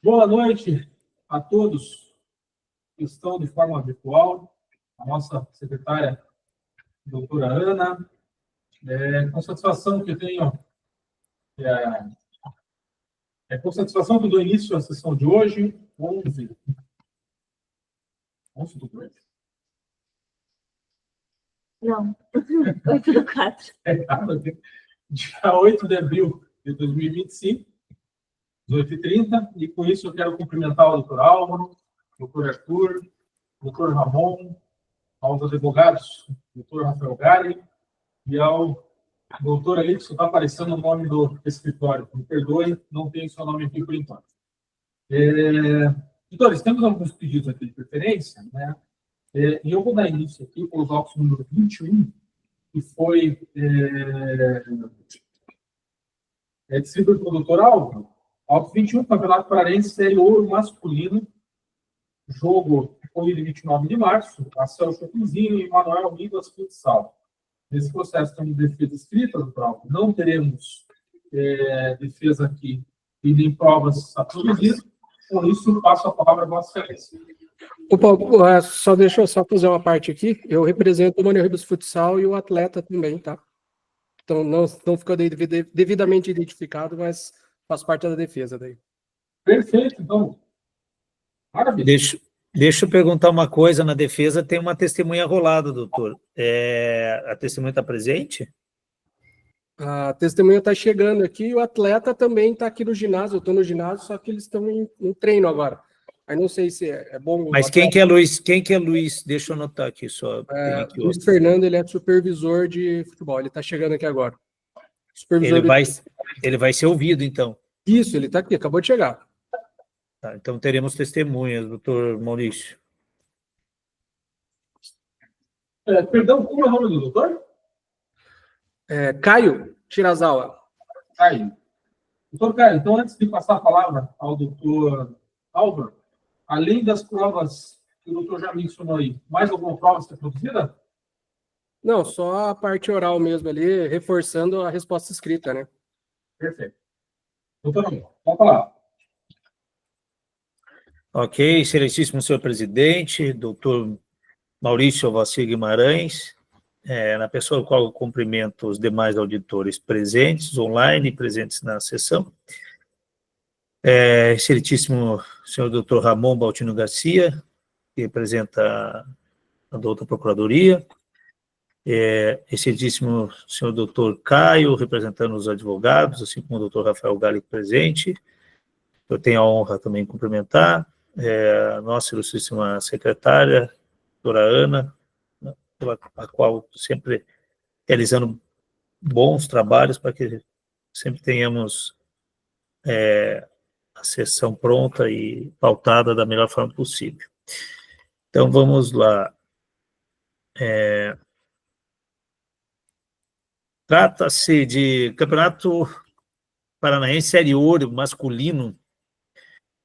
Boa noite a todos que estão de forma virtual, a nossa secretária, doutora Ana. Com satisfação que eu tenho, com satisfação que eu dou início à sessão de hoje, 11 do 2. Não, 8 do 4. Dia 8 de abril de 2025, 18h30, e com isso eu quero cumprimentar o doutor Álvaro, o doutor Arthur, o doutor Ramon, aos advogados, o doutor Rafael Gari, e ao doutor ali, que só está aparecendo o nome do escritório. Me perdoe, não tem seu nome aqui por enquanto. Doutores, temos alguns pedidos aqui de preferência, né? E eu vou dar início aqui pelos autos número 21, que foi distribuído pelo doutor Álvaro. Auto 21, Campeonato Paraense, Série Ouro Masculino, jogo ocorrido em 29 de março, a Celso Chopinzinho e Manuel Ribas Futsal. Nesse processo temos defesa escrita, doutor Álvaro. Não teremos defesa aqui e nem provas a produzir. Com isso, passo a palavra a Vossa Excelência. Opa, deixa eu só fazer uma parte aqui. Eu represento o Manuel Ribas Futsal e o atleta também, tá? Então, não ficou devidamente identificado, mas faz parte da defesa daí. Perfeito, então. Maravilha. Deixa eu perguntar uma coisa. Na defesa tem uma testemunha rolada, doutor. A testemunha está presente? A testemunha está chegando aqui e o atleta também está aqui no ginásio. Eu estou no ginásio, só que eles estão em treino agora. Aí não sei se é bom... Mas quem que é Luiz? Quem que é Luiz? Deixa eu anotar aqui só. Luiz Fernando, ele é supervisor de futebol. Ele está chegando aqui agora. Ele vai ser ouvido, então. Isso, ele está aqui, acabou de chegar. Tá, então teremos testemunhas, doutor Maurício. Perdão, como é o nome do doutor? Caio Shirazawa. Caio. Doutor Caio, então antes de passar a palavra ao doutor Álvaro, além das provas que o doutor já mencionou aí, mais alguma prova está produzida? Não, só a parte oral mesmo ali, reforçando a resposta escrita, né? Perfeito. Doutor Álvaro, pode falar. Ok, excelentíssimo senhor presidente, doutor Maurício Alvacir Guimarães, na pessoa do qual eu cumprimento os demais auditores presentes, online, presentes na sessão. Excelentíssimo senhor doutor Ramon Baltino Garcia, que representa a doutora Procuradoria. Excelentíssimo senhor doutor Caio, representando os advogados, assim como o doutor Rafael Gale presente. Eu tenho a honra também de cumprimentar a nossa ilustríssima secretária, doutora Ana, pela a qual sempre realizando bons trabalhos para que sempre tenhamos a sessão pronta e pautada da melhor forma possível. Então, vamos lá. Trata-se de Campeonato Paranaense Série Ouro masculino,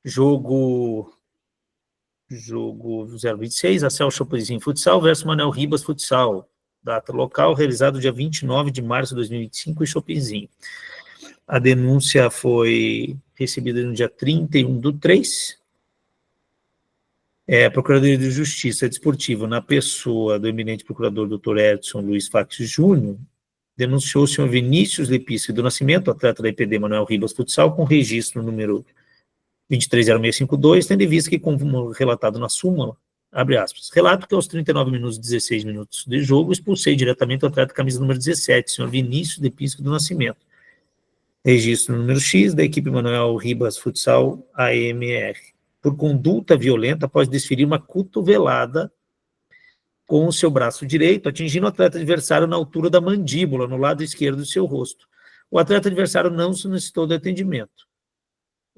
jogo 026, a Celso Chopinzinho Futsal versus Manuel Ribas Futsal, data local, realizado dia 29 de março de 2025 em Chopinzinho. A denúncia foi recebida no dia 31 do 3. A Procuradoria de Justiça Desportiva, na pessoa do eminente procurador Dr. Edson Luiz Fax Júnior, denunciou o senhor Vinícius Lepisque do Nascimento, atleta da IPD Manuel Ribas Futsal, com registro número 230652, tendo em vista que, como relatado na súmula, abre aspas, relato que aos 39 minutos e 16 minutos de jogo, expulsei diretamente o atleta camisa número 17, senhor Vinícius Lepisque do Nascimento. Registro número X da equipe Manuel Ribas Futsal AMR, por conduta violenta após desferir uma cotovelada com o seu braço direito, atingindo o atleta adversário na altura da mandíbula, no lado esquerdo do seu rosto. O atleta adversário não solicitou de atendimento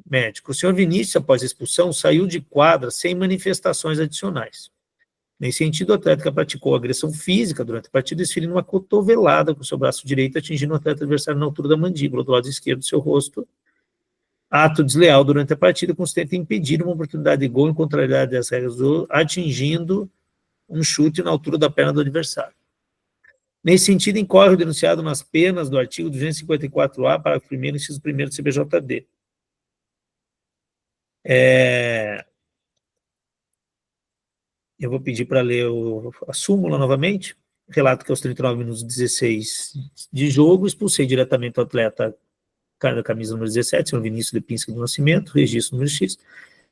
médico. O senhor Vinícius, após a expulsão, saiu de quadra sem manifestações adicionais. Nesse sentido, o atleta que praticou agressão física durante a partida, desferindo uma cotovelada com o seu braço direito, atingindo o atleta adversário na altura da mandíbula, do lado esquerdo do seu rosto. Ato desleal durante a partida, consistente em impedir uma oportunidade de gol em contrariedade às regras do atingindo um chute na altura da perna do adversário. Nesse sentido, incorre o denunciado nas penas do artigo 254-A, parágrafo 1º, inciso 1º do CBJD. Eu vou pedir para ler a súmula novamente. Relato que aos 39 minutos 16 de jogo, expulsei diretamente o atleta da camisa número 17, senhor Vinícius Lipinski do Nascimento, registro número X,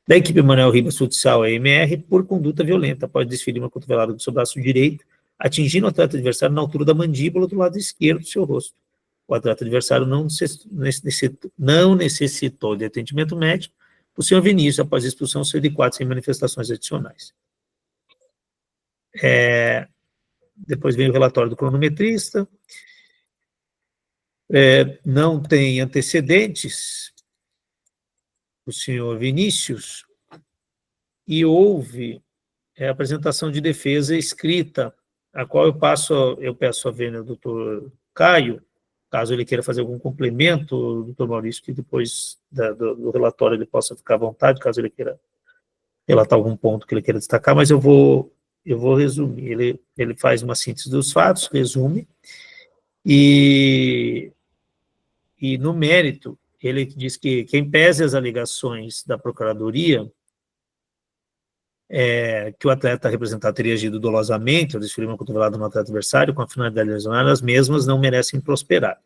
da equipe Manuel Ribas Futsal AMR, por conduta violenta, após desferir uma cotovelada do seu braço direito, atingindo o atleta adversário na altura da mandíbula do lado esquerdo do seu rosto. O atleta adversário não necessitou de atendimento médico. O senhor Vinícius, após a expulsão, saiu de quadro sem manifestações adicionais. Depois vem o relatório do cronometrista. Não tem antecedentes o senhor Vinícius, e houve apresentação de defesa escrita, a qual eu peço a ver ao doutor Caio, caso ele queira fazer algum complemento, doutor Maurício, que depois do relatório ele possa ficar à vontade, caso ele queira relatar algum ponto que ele queira destacar, mas eu vou resumir. Ele faz uma síntese dos fatos, resume, e no mérito, ele diz que quem pese as alegações da Procuradoria, que o atleta representado teria agido dolosamente ao desferir uma cotovelada no atleta adversário com a finalidade de lesionar, as mesmas não merecem prosperar.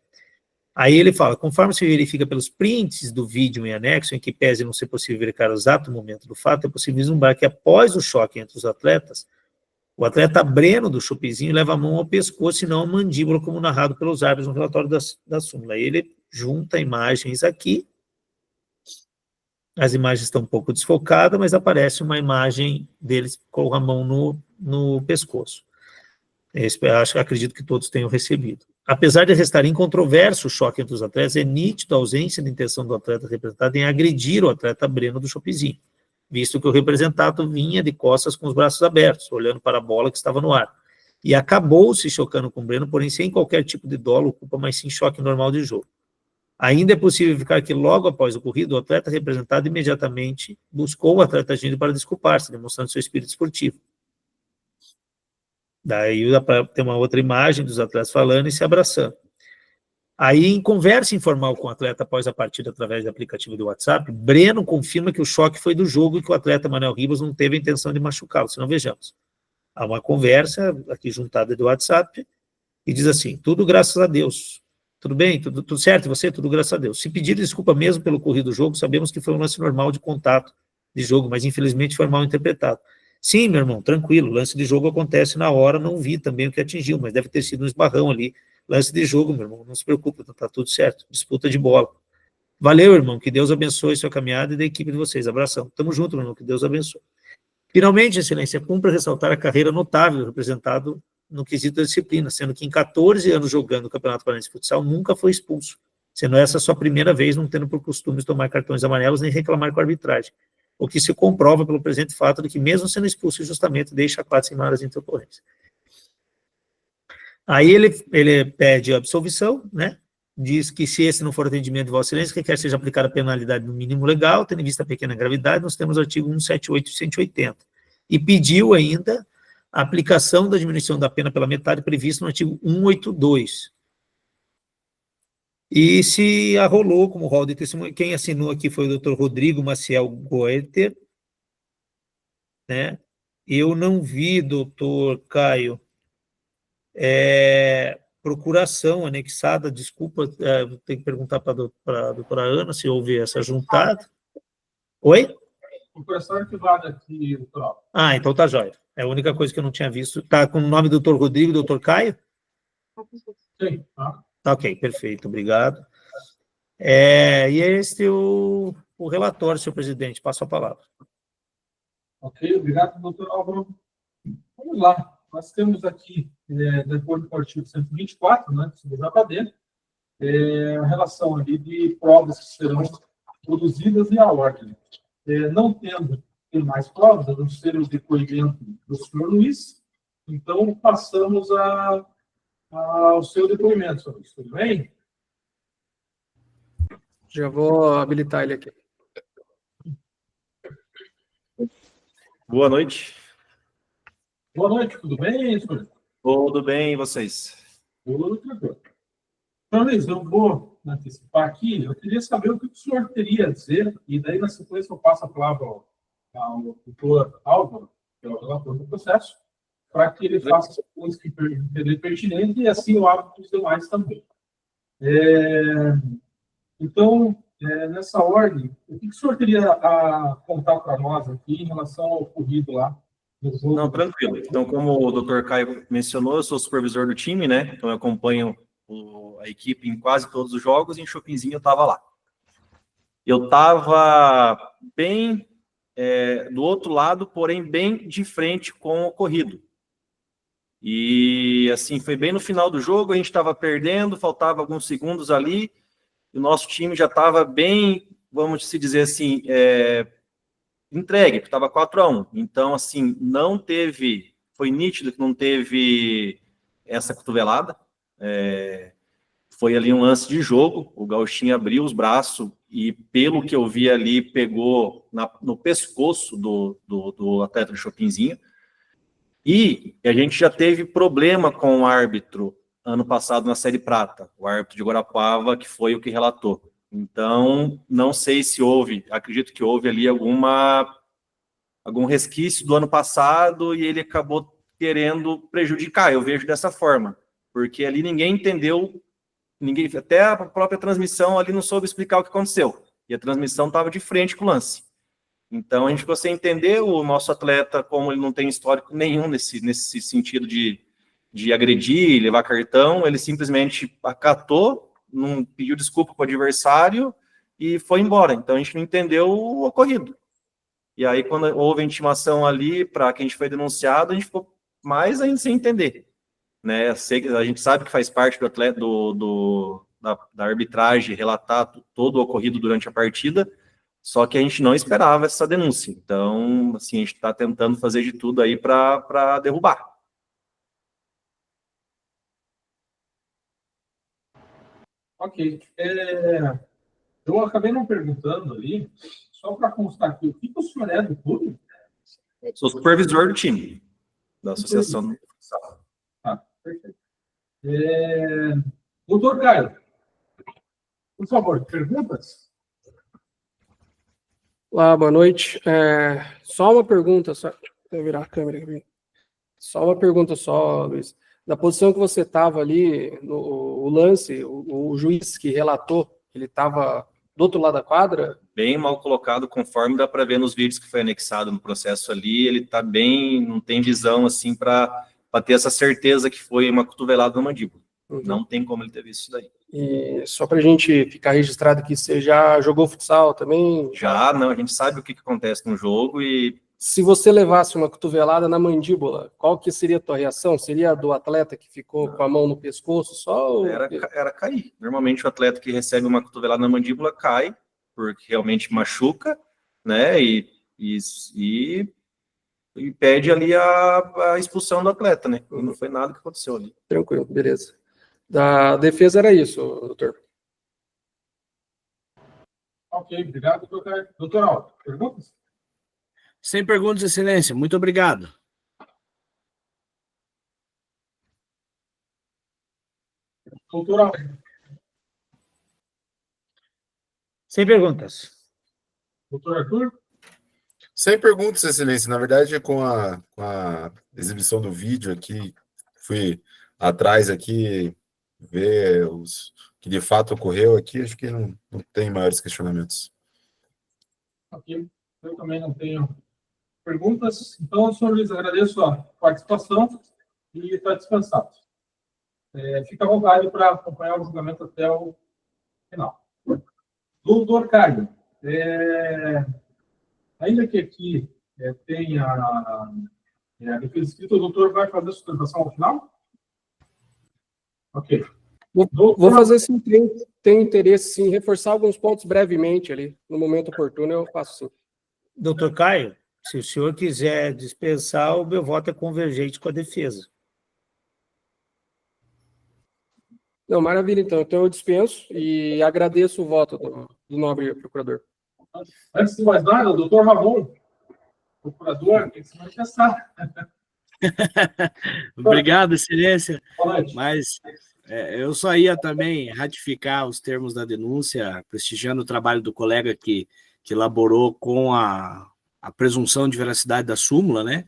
Aí ele fala, conforme se verifica pelos prints do vídeo em anexo, em que pese não ser possível verificar o exato momento do fato, é possível vislumbrar que após o choque entre os atletas, o atleta Breno do Chopezinho leva a mão ao pescoço e não à mandíbula, como narrado pelos árbitros no relatório da súmula. Aí ele junta imagens aqui, as imagens estão um pouco desfocadas, mas aparece uma imagem deles com a mão no pescoço. Acredito que todos tenham recebido. Apesar de restar incontroverso o choque entre os atletas, é nítido a ausência de intenção do atleta representado em agredir o atleta Breno do Chopezinho, visto que o representado vinha de costas com os braços abertos, olhando para a bola que estava no ar, e acabou se chocando com o Breno, porém sem qualquer tipo de dolo ou culpa, mas sim choque normal de jogo. Ainda é possível verificar que logo após o ocorrido, o atleta representado imediatamente buscou o atleta agindo para desculpar-se, demonstrando seu espírito esportivo. Daí dá para ter uma outra imagem dos atletas falando e se abraçando. Aí, em conversa informal com o atleta após a partida através do aplicativo do WhatsApp, Breno confirma que o choque foi do jogo e que o atleta Manuel Ribas não teve a intenção de machucá-lo, se não vejamos. Há uma conversa aqui juntada do WhatsApp e diz assim, tudo graças a Deus. Tudo bem? Tudo certo? Você? Tudo graças a Deus. Se pedir desculpa mesmo pelo ocorrido do jogo, sabemos que foi um lance normal de contato de jogo, mas infelizmente foi mal interpretado. Sim, meu irmão, tranquilo, lance de jogo acontece na hora, não vi também o que atingiu, mas deve ter sido um esbarrão ali. Lance de jogo, meu irmão, não se preocupe, tá tudo certo, disputa de bola. Valeu, irmão, que Deus abençoe sua caminhada e da equipe de vocês. Abração. Tamo junto, meu irmão, que Deus abençoe. Finalmente, excelência, cumpre ressaltar a carreira notável representado no quesito da disciplina, sendo que em 14 anos jogando o Campeonato Paranaense de Futsal, nunca foi expulso, sendo essa a sua primeira vez, não tendo por costume tomar cartões amarelos nem reclamar com a arbitragem, o que se comprova pelo presente fato de que, mesmo sendo expulso injustamente, deixa a quadra sem maiores intercorrências. Aí ele pede a absolvição, né? Diz que se esse não for atendimento de Vossa Excelência, requer seja aplicada a penalidade no mínimo legal, tendo em vista a pequena gravidade, nós temos o artigo 178 e 180. E pediu ainda a aplicação da diminuição da pena pela metade prevista no artigo 182. E se arrolou como rol de testemunha, quem assinou aqui foi o Dr. Rodrigo Maciel Goether, né? Eu não vi, doutor Caio, procuração anexada, desculpa, vou ter que perguntar para a doutora Ana se houve essa juntada. Oi? Procuração arquivada aqui, doutor. Ah, então tá jóia. É a única coisa que eu não tinha visto. Tá com o nome do doutor Rodrigo e doutor Caio? Sim, tá. Ok, perfeito, obrigado. E este é o relatório, senhor presidente. Passo a palavra. Ok, obrigado, doutor Álvaro. Vamos lá. Nós temos aqui, de acordo com o artigo 124, né, do JPD, a relação ali de provas que serão produzidas e a ordem. Não tendo mais provas, a não ser o depoimento do senhor Luiz, então passamos ao seu depoimento, senhor Luiz. Tudo bem? Já vou habilitar ele aqui. Boa noite. Boa noite, tudo bem, senhor? Tudo bem, e vocês? Tudo tranquilo. Então, Luiz, eu vou antecipar aqui. Eu queria saber o que o senhor teria a dizer, e daí, na sequência, eu passo a palavra ao doutor Álvaro, que é o relator do processo, para que ele faça as coisas que entender pertinente, e assim o hábito dos demais também. Então, nessa ordem, o que o senhor teria a contar para nós aqui em relação ao ocorrido lá no jogo? Não, tranquilo. Então, como o Dr. Caio mencionou, eu sou supervisor do time, né? Então, eu acompanho a equipe em quase todos os jogos, e em Chopinzinho eu estava lá. Eu estava bem do outro lado, porém bem de frente com o ocorrido. E, assim, foi bem no final do jogo, a gente estava perdendo, faltava alguns segundos ali, e o nosso time já estava bem, vamos se dizer assim, entregue, porque estava 4-1. Então, assim, não teve, foi nítido que não teve essa cotovelada. Foi ali um lance de jogo, o Gauchinho abriu os braços e, pelo que eu vi ali, pegou no pescoço do atleta do Chopinzinho. E a gente já teve problema com o árbitro ano passado na Série Prata, o árbitro de Guarapuava, que foi o que relatou. Então, não sei se houve, acredito que houve ali algum resquício do ano passado e ele acabou querendo prejudicar, eu vejo dessa forma, porque ali ninguém entendeu, até a própria transmissão ali não soube explicar o que aconteceu, e a transmissão estava de frente com o lance. Então, a gente ficou sem entender, o nosso atleta, como ele não tem histórico nenhum nesse sentido de agredir, levar cartão, ele simplesmente acatou, não pediu desculpa para o adversário e foi embora. Então, a gente não entendeu o ocorrido. E aí, quando houve a intimação ali para quem a gente foi denunciado, a gente ficou mais ainda sem entender. Né? A gente sabe que faz parte do atleta, da arbitragem relatar todo o ocorrido durante a partida, só que a gente não esperava essa denúncia. Então, assim, a gente está tentando fazer de tudo aí para derrubar. Ok. Eu acabei não perguntando ali, só para constar aqui, o que o senhor é do clube? Sou supervisor do time, da Associação do Futsal. Ah, perfeito. Doutor Caio, por favor, perguntas? Olá, boa noite. Só uma pergunta, só. Deixa eu virar a câmera aqui. Só uma pergunta só, Luiz. Da posição que você estava ali, no lance, o juiz que relatou, ele estava do outro lado da quadra? Bem mal colocado, conforme dá para ver nos vídeos que foi anexado no processo ali, ele está bem, não tem visão assim para ter essa certeza que foi uma cotovelada na mandíbula. Uhum. Não tem como ele ter visto isso daí. E só para a gente ficar registrado que você já jogou futsal também? Já, não, a gente sabe o que acontece no jogo e... Se você levasse uma cotovelada na mandíbula, qual que seria a tua reação? Seria a do atleta que ficou com a mão no pescoço só? Ou... Era cair. Normalmente o atleta que recebe uma cotovelada na mandíbula cai, porque realmente machuca, né, e pede ali a expulsão do atleta, né, e não foi nada que aconteceu ali. Tranquilo, beleza. Da defesa era isso, doutor. Ok, obrigado, doutor Caio. Doutor Alto, perguntas? Sem perguntas, excelência. Muito obrigado. Doutor Alto. Sem perguntas. Doutor Arthur? Sem perguntas, excelência. Na verdade, com a exibição do vídeo aqui, fui atrás aqui, ver o que de fato ocorreu aqui, acho que não tem maiores questionamentos. Ok, eu também não tenho perguntas. Então, senhor Luiz, agradeço a participação e está dispensado. Fica à vontade para acompanhar o julgamento até o final. Doutor Caio, ainda que aqui tenha a defesa escrita, o doutor vai fazer a sustentação ao final? Ok. Vou fazer sim, tenho interesse sim, reforçar alguns pontos brevemente ali, no momento oportuno eu faço sim. Doutor Caio, se o senhor quiser dispensar, o meu voto é convergente com a defesa. Não, maravilha, então eu dispenso e agradeço o voto do nobre procurador. Antes de mais nada, o doutor Ramon, procurador, tem que se manifestar. Obrigado, excelência. Boa noite. Mas Eu só ia também ratificar os termos da denúncia, prestigiando o trabalho do colega que elaborou com a presunção de veracidade da súmula, né?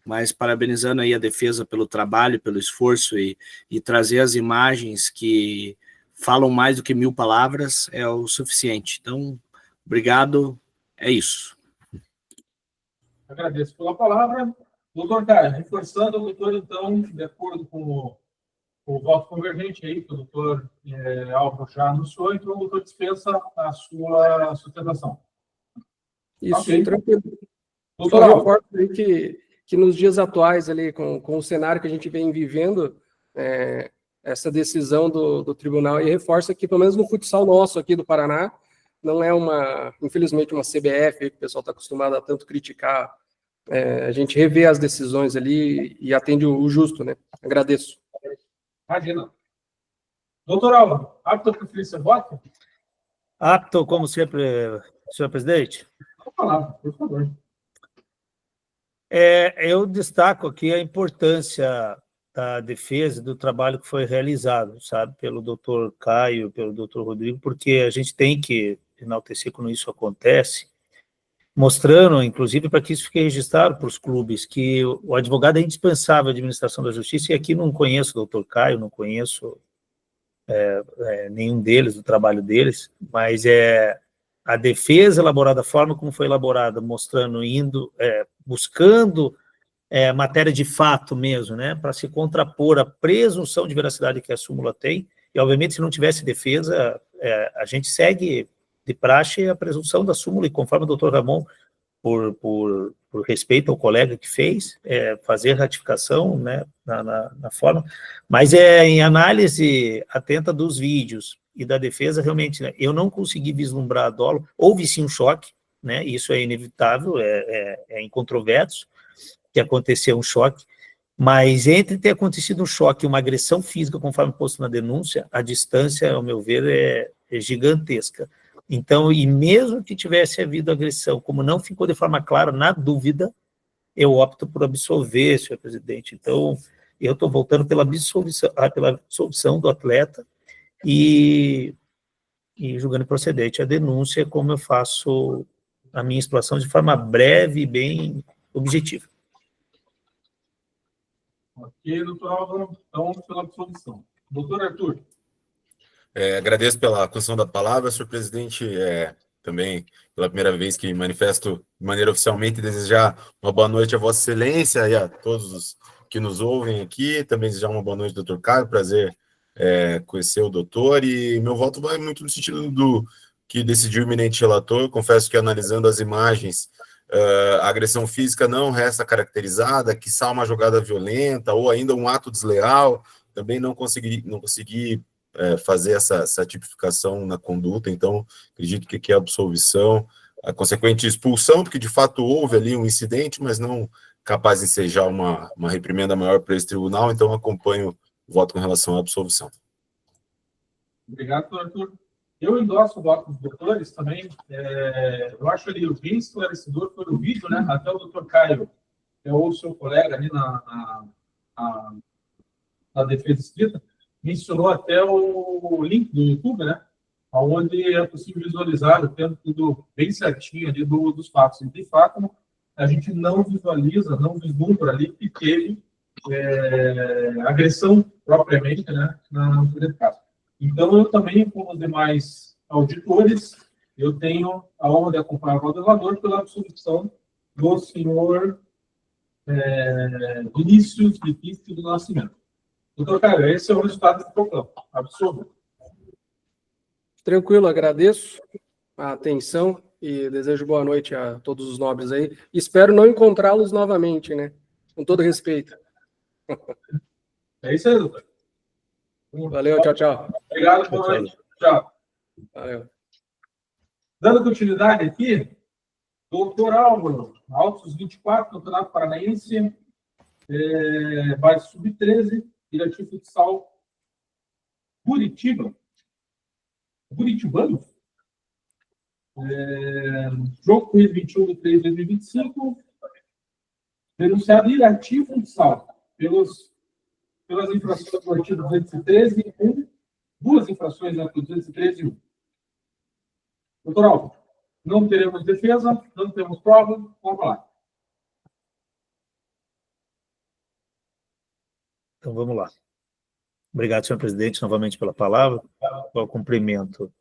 Mas parabenizando aí a defesa pelo trabalho, pelo esforço e trazer as imagens que falam mais do que 1000 palavras é o suficiente. Então, obrigado, é isso. Agradeço pela palavra. Doutor Caio, reforçando, doutor, então, de acordo com o voto convergente aí, que o doutor Álvaro já anunciou, então o doutor dispensa a sua sustentação. Isso, Ok. tranquilo. Doutor Só Álvaro. reforço aí que nos dias atuais, ali, com o cenário que a gente vem vivendo, essa decisão do tribunal aí reforça que, pelo menos no futsal nosso aqui do Paraná, não é infelizmente, uma CBF, que o pessoal está acostumado a tanto criticar. A gente revê as decisões ali e atende o justo, né? Agradeço. Imagina. Doutor Álvaro, apto a preferir seu voto? Apto, como sempre, senhor presidente. Com a palavra, por favor. Eu destaco aqui a importância da defesa e do trabalho que foi realizado, sabe, pelo doutor Caio, pelo doutor Rodrigo, porque a gente tem que enaltecer quando isso acontece, mostrando, inclusive, para que isso fique registrado para os clubes, que o advogado é indispensável à administração da justiça, e aqui não conheço o doutor Caio, não conheço nenhum deles, do trabalho deles, mas a defesa elaborada, a forma como foi elaborada, mostrando, buscando matéria de fato mesmo, né, para se contrapor à presunção de veracidade que a súmula tem, e obviamente se não tivesse defesa, a gente segue de praxe a presunção da súmula, e conforme o doutor Ramon, por respeito ao colega que fez, fazer ratificação, né, na forma, mas em análise atenta dos vídeos e da defesa, realmente, né, eu não consegui vislumbrar dolo, houve sim um choque, né, isso é inevitável, é incontroverso, que aconteceu um choque, mas entre ter acontecido um choque e uma agressão física, conforme posto na denúncia, a distância, ao meu ver, é gigantesca. Então, e mesmo que tivesse havido agressão, como não ficou de forma clara, na dúvida, eu opto por absolver, senhor presidente. Então, eu estou voltando pela absolvição do atleta e julgando procedente a denúncia, como eu faço a minha explanação de forma breve e bem objetiva. Ok, doutor Álvaro, então, pela absolvição. Doutor Arthur. Agradeço pela concessão da palavra, senhor presidente. Também, pela primeira vez que manifesto de maneira oficialmente, desejar uma boa noite a Vossa Excelência e a todos os que nos ouvem aqui. Também desejar uma boa noite, doutor Caio. Prazer conhecer o doutor. E meu voto vai muito no sentido do que decidiu o eminente relator. Confesso que, analisando as imagens, a agressão física não resta caracterizada, quiçá uma jogada violenta ou ainda um ato desleal. Também não consegui fazer essa tipificação na conduta, então acredito que aqui é a absolvição, a consequente expulsão, porque de fato houve ali um incidente, mas não capaz de ensejar uma reprimenda maior para esse tribunal, então acompanho o voto com relação à absolvição. Obrigado, doutor Arthur. Eu endosso o voto dos doutores também. Eu acho ele bem esclarecedor pelo vídeo, né? Até o doutor Caio, ou o seu colega ali na defesa escrita, mencionou até o link do YouTube, né? Onde é possível visualizar, tendo tudo bem certinho ali dos fatos. E, de fato, a gente não visualiza, não vislumbra ali que teve agressão propriamente, né, no primeiro caso. Então, eu também, como os demais auditores, eu tenho a honra de acompanhar o legislador pela absolvição do senhor Vinícius Letício do Nascimento. Doutor Caio, esse é o resultado do programa. Absurdo. Tranquilo, agradeço a atenção e desejo boa noite a todos os nobres aí. Espero não encontrá-los novamente, né? Com todo respeito. É isso aí, doutor. Valeu, tchau, tchau. Obrigado, boa noite. Tchau. Valeu. Dando continuidade aqui, doutor Álvaro, Autos 24, Campeonato Paranaense, base sub-13, Irati Futsal, Curitiba. Curitibano? Jogo corrido 21 de 3 de 2025. Denunciado Irati Futsal, pelo pelas infrações do artigo 213.1, duas infrações do artigo 213.1. Doutor Álvaro, não teremos defesa, não temos prova, vamos falar. Então, vamos lá. Obrigado, senhor presidente, novamente pela palavra. Eu cumprimento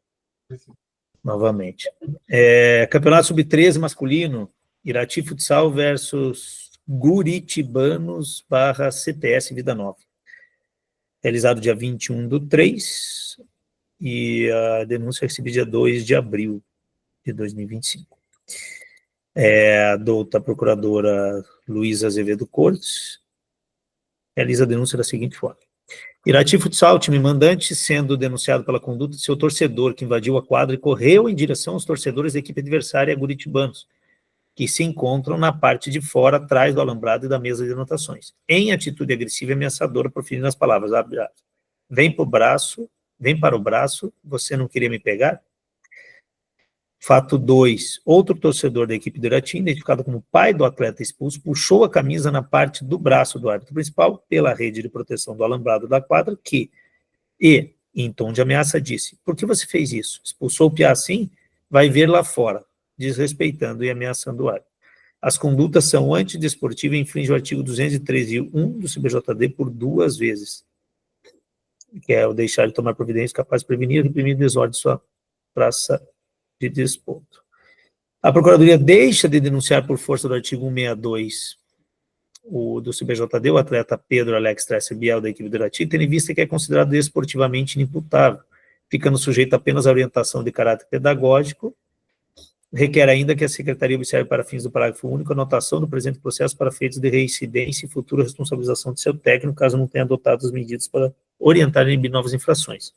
novamente. Campeonato Sub-13 masculino, Irati Futsal versus Guritibanos / CTS Vida Nova. Realizado dia 21/3 e a denúncia recebida dia 2 de abril de 2025. A douta procuradora Luísa Azevedo Cortes realiza a denúncia da seguinte forma. Irati Futsal, time mandante, sendo denunciado pela conduta de seu torcedor que invadiu a quadra e correu em direção aos torcedores da equipe adversária Guritibanos, que se encontram na parte de fora, atrás do alambrado e da mesa de anotações, em atitude agressiva e ameaçadora, proferindo as palavras, abre aspas, vem para o braço, você não queria me pegar? Fato 2, outro torcedor da equipe do Irati, identificado como pai do atleta expulso, puxou a camisa na parte do braço do árbitro principal pela rede de proteção do alambrado da quadra e, em tom de ameaça, disse, por que você fez isso? Expulsou o piá assim? Vai ver lá fora, desrespeitando e ameaçando o árbitro. As condutas são antidesportivas e infringem o artigo 213.1 do CBJD por 2 vezes, que é o deixar de tomar providência capaz de prevenir e reprimir desordem de sua praça de desporto. A Procuradoria deixa de denunciar por força do artigo 162 do CBJD o atleta Pedro Alex Tresser Biel da equipe do Irati, tendo em vista que é considerado desportivamente inimputável, ficando sujeito apenas à orientação de caráter pedagógico, requer ainda que a Secretaria observe para fins do parágrafo único a anotação do presente processo para feitos de reincidência e futura responsabilização de seu técnico, caso não tenha adotado as medidas para orientar e inibir novas infrações.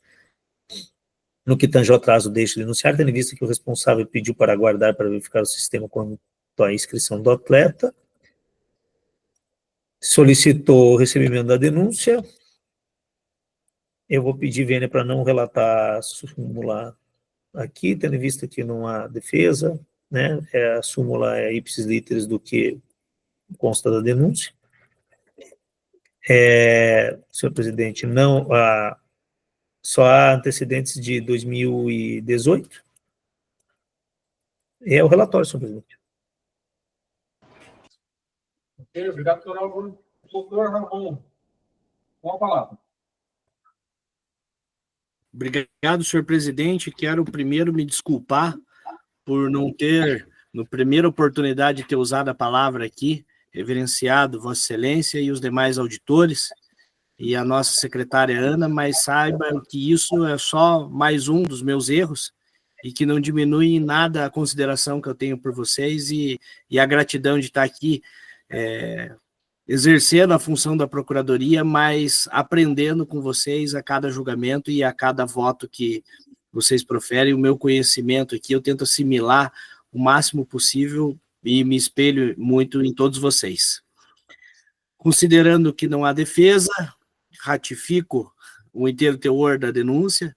No que tange ao atraso, deixo de denunciar, tendo em vista que o responsável pediu para aguardar para verificar o sistema quanto à inscrição do atleta, solicitou o recebimento da denúncia, eu vou pedir vênia para não relatar a súmula aqui, tendo em vista que não há defesa, né, a súmula é ipsis literis do que consta da denúncia. Senhor presidente, não há... Só há antecedentes de 2018. É o relatório, senhor presidente. Ok, obrigado, doutor Álvaro. Doutor Ramon, com a palavra. Obrigado, senhor presidente. Quero primeiro me desculpar por não ter, na primeira oportunidade, ter usado a palavra aqui, reverenciado Vossa Excelência e os demais auditores, e a nossa secretária Ana, mas saiba que isso é só mais um dos meus erros e que não diminui em nada a consideração que eu tenho por vocês e a gratidão de estar aqui exercendo a função da Procuradoria, mas aprendendo com vocês a cada julgamento e a cada voto que vocês proferem. O meu conhecimento aqui eu tento assimilar o máximo possível e me espelho muito em todos vocês. Considerando que não há defesa, ratifico o inteiro teor da denúncia,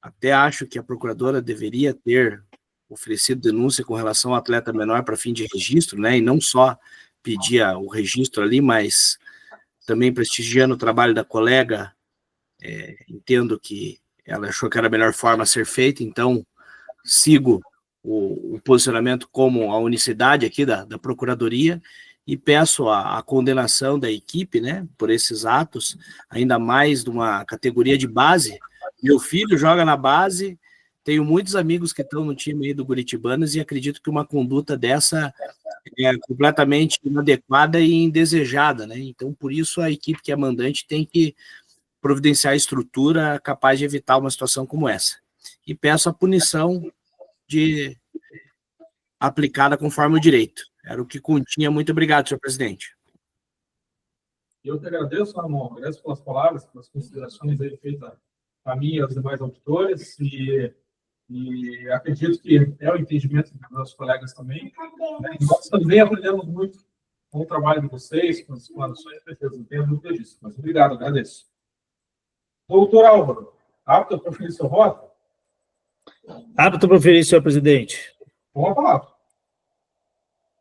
até acho que a procuradora deveria ter oferecido denúncia com relação ao atleta menor para fim de registro, né, e não só pedir o registro ali, mas também prestigiando o trabalho da colega, entendo que ela achou que era a melhor forma a ser feita, então sigo o posicionamento como a unicidade aqui da Procuradoria, e peço a condenação da equipe, né, por esses atos, ainda mais de uma categoria de base. Meu filho joga na base, tenho muitos amigos que estão no time aí do Guritibanos e acredito que uma conduta dessa é completamente inadequada e indesejada, né? Então, por isso, a equipe que é mandante tem que providenciar a estrutura capaz de evitar uma situação como essa. E peço a punição aplicada conforme o direito. Era o que continha. Muito obrigado, senhor presidente. Eu que agradeço, Ramon, agradeço pelas palavras, pelas considerações aí feitas a mim e aos demais auditores, e acredito que é o entendimento dos nossos colegas também. Nós também aprendemos muito com o trabalho de vocês, com as explanações que vocês entendem muito disso. Mas obrigado, agradeço. Doutor Álvaro, apto a proferir seu voto? Apto a proferir, senhor presidente. Com a palavra.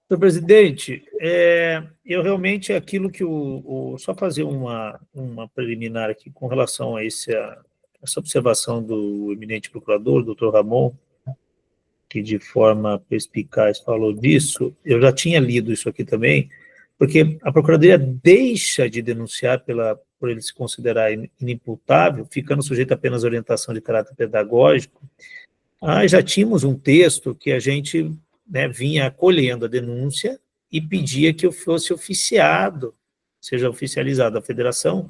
Senhor presidente, eu realmente, aquilo que só fazer uma preliminar aqui com relação a essa observação do eminente procurador, doutor Ramon, que de forma perspicaz falou disso, eu já tinha lido isso aqui também, porque a Procuradoria deixa de denunciar por ele se considerar inimputável, ficando sujeito apenas à orientação de caráter pedagógico. Já tínhamos um texto que a gente, né, vinha acolhendo a denúncia e pedia que eu fosse oficiado, seja oficializado a federação,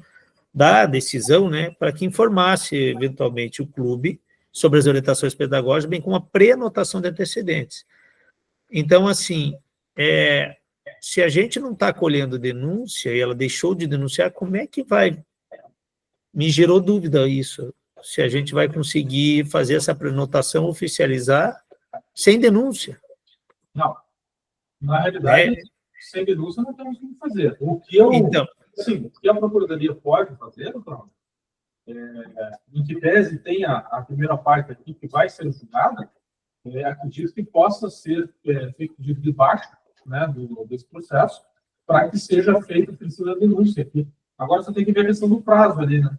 da decisão, né, para que informasse eventualmente o clube sobre as orientações pedagógicas, bem como a prenotação de antecedentes. Então, assim, se a gente não está acolhendo denúncia e ela deixou de denunciar, como é que vai? Me gerou dúvida isso, se a gente vai conseguir fazer essa prenotação, oficializar, sem denúncia. Não. Na realidade, sem denúncia não temos o que fazer. O que a Procuradoria pode fazer, doutor, em que tese tem a primeira parte aqui que vai ser julgada, acredito que possa ser feito pedido de baixa, né, desse processo, para que seja feita a precisa denúncia aqui. Agora você tem que ver a questão do prazo ali, né?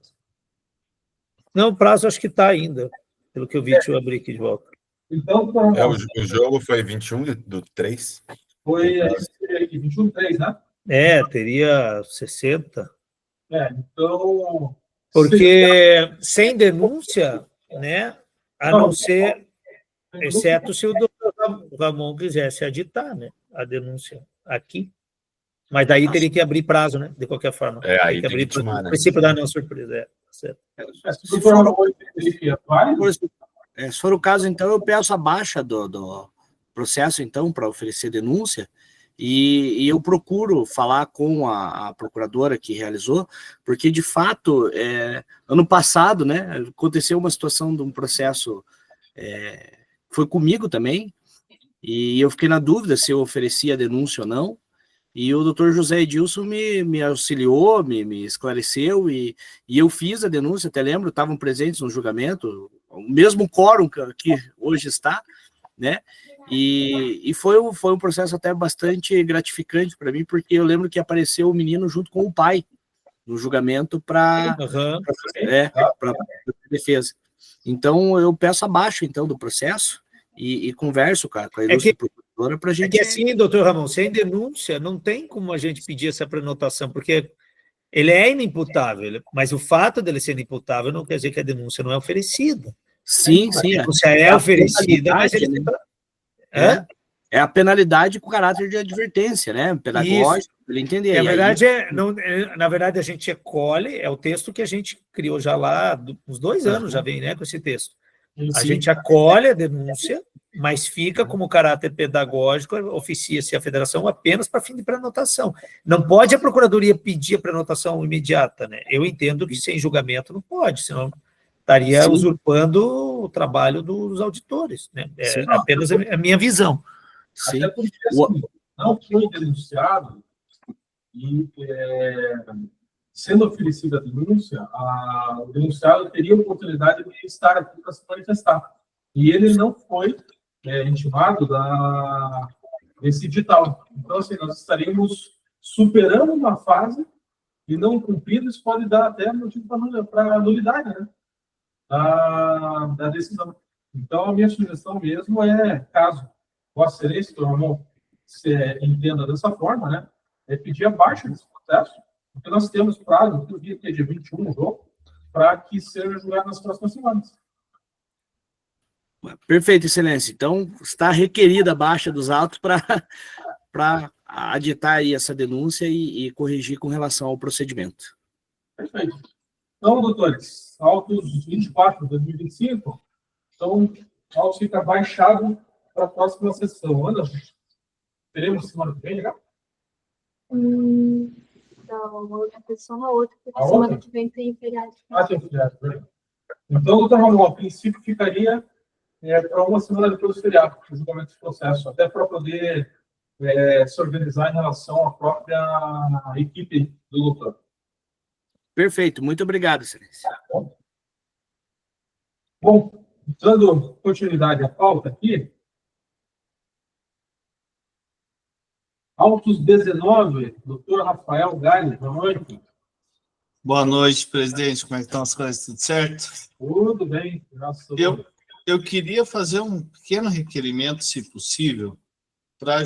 Não, o prazo acho que está ainda, pelo que eu vi, deixa eu abrir aqui de volta. Então, o jogo foi 21/3? Foi 21/3, né? Teria 60. Então... Porque sem denúncia, né, a não ser, exceto se o doutor Ramon quisesse aditar, né, a denúncia aqui. Mas daí teria que abrir prazo, né, de qualquer forma. Aí tem que abrir que timar, né? o princípio da não surpresa, certo. Se for o caso, então, eu peço a baixa do processo, então, para oferecer denúncia, e eu procuro falar com a procuradora que realizou, porque, de fato, ano passado, né, aconteceu uma situação de um processo, foi comigo também, e eu fiquei na dúvida se eu oferecia a denúncia ou não, e o doutor José Edilson me auxiliou, me esclareceu, e eu fiz a denúncia, até lembro, estavam presentes no julgamento, o mesmo quórum que hoje está, né? E foi um processo até bastante gratificante para mim, porque eu lembro que apareceu o menino junto com o pai no julgamento para defesa. Então, eu peço abaixo, então, do processo e converso com a ilustre procuradora para a gente... É que assim, doutor Ramon, sem denúncia, não tem como a gente pedir essa prenotação, porque ele é inimputável, mas o fato dele ser inimputável não quer dizer que a denúncia não é oferecida. Sim, sim. A denúncia é oferecida, mas ele... É a penalidade com caráter de advertência, né? Pedagógico, para ele entender. Na verdade, a gente acolhe, é o texto que a gente criou já lá, uns 2 anos já vem, né, com esse texto. A gente acolhe a denúncia, mas fica como caráter pedagógico, oficia-se a federação apenas para fim de prenotação. Não pode a Procuradoria pedir a prenotação imediata, né? Eu entendo que sem julgamento não pode, senão estaria usurpando o trabalho dos auditores, né? Apenas a minha visão. Sim. Até porque, assim, não foi denunciado e, sendo oferecida a denúncia, o denunciado teria a oportunidade de estar aqui para se manifestar. E ele não foi intimado desse edital. Então, assim, nós estaríamos superando uma fase e não cumprindo, isso pode dar até motivo para nulidade, né? Da decisão. Então, a minha sugestão mesmo caso Vossa Excelência, doutor Ramon, se entenda dessa forma, né? Pedir a baixa desse processo, porque nós temos prazo, que eu vi que é dia 21 no jogo, para que seja julgado nas próximas semanas. Perfeito, Excelência. Então, está requerida a baixa dos autos para aditar aí essa denúncia e corrigir com relação ao procedimento. Perfeito. Então, doutores, autos 24 de 2025, então, o auto fica baixado para a próxima sessão. Ana, teremos semana que vem, já? Não, outra pessoa, porque semana que vem tem feriado. Tem feriado, né? Então, doutor Ramon, a princípio ficaria para uma semana depois do feriado, o julgamento do processo, até para poder se organizar em relação à própria equipe do doutor. Perfeito, muito obrigado, Excelência. Bom, dando continuidade à pauta aqui, Autos 19, doutor Rafael Galli, boa noite. Boa noite, presidente. Como é que estão as coisas? Tudo certo? Tudo bem, graças a Deus. Eu queria fazer um pequeno requerimento, se possível, para,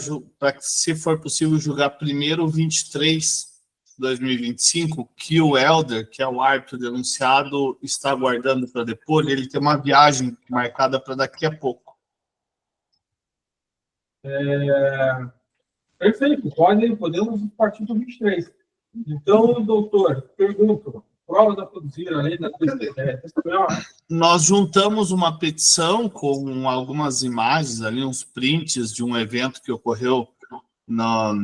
se for possível, julgar primeiro o 23/2025, que o Helder, que é o árbitro denunciado, está aguardando para depor. Ele tem uma viagem marcada para daqui a pouco. Perfeito, podemos partir do 23. Então, doutor, pergunto, prova da produzir, além da testemunha, Nós juntamos uma petição com algumas imagens ali, uns prints de um evento que ocorreu na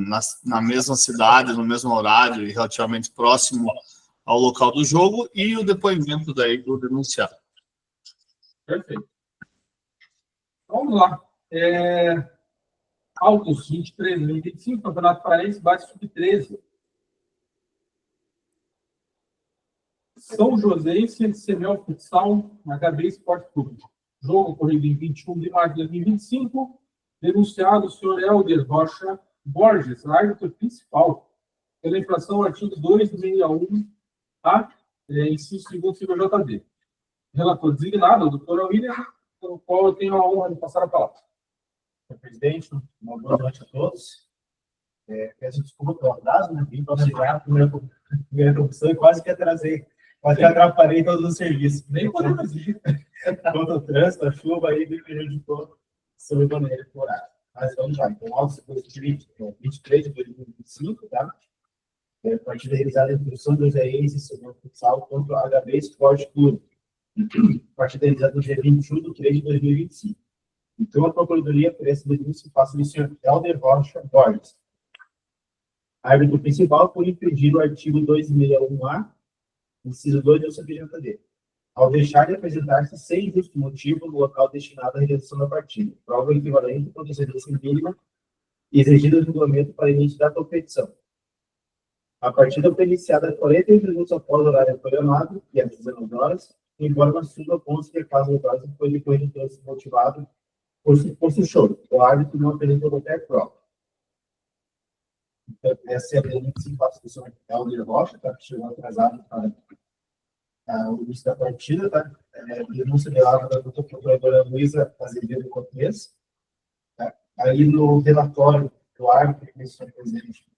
mesma cidade, no mesmo horário e relativamente próximo ao local do jogo, e o depoimento daí do denunciado. perfeito. Vamos lá. Autos 23 e 25, Campeonato Paraense, base sub-13. São Joséense e Semel Futsal, HB Esporte Clube. Jogo ocorrido em 21 de março de 2025. Denunciado o senhor Helder Rocha Borges, árbitro principal, pela infração ao artigo 261, inciso 2º CBJD. Relator designado, o doutor William, pelo qual eu tenho a honra de passar a palavra. Senhor presidente, uma boa noite a todos. Peço desculpa pelo atraso, né? Vim para auxiliar a primeira comissão e quase que atrapalhei todos os serviços. Nem podemos ir. Quanto ao trânsito, a chuva aí me prejudicou sobre o maneira do horário. Mas vamos lá. Então, autos 23 de 2025, tá? Partida realizada entre o São Joséense e Semel Futsal contra o HB Esporte Clube. Partida realizada no dia 21/3/2025. Então, a Procuradoria oferece denúncia face do senhor Helder Rocha Borges, árbitro principal, por infringir o artigo 261-A, inciso 2 do CBJD, ao deixar de apresentar-se sem justo motivo no local destinado à realização da partida, prova equivalente à procedência mínima exigida no regulamento para início da competição. A partida foi iniciada 40 minutos após o horário programado, que é às 19 horas, embora na súmula conste que a causa do caso foi depois de ter se motivado por seu show. O árbitro não apresentou qualquer prova. Então, essa é a denúncia que faço do senhor Helder Rocha, tá? Que chegou atrasado para o início da partida, tá? Denúncia de lado da doutora procuradora Luísa Azevedo Cortes. Tá? Aí no relatório do árbitro, que o senhor presidente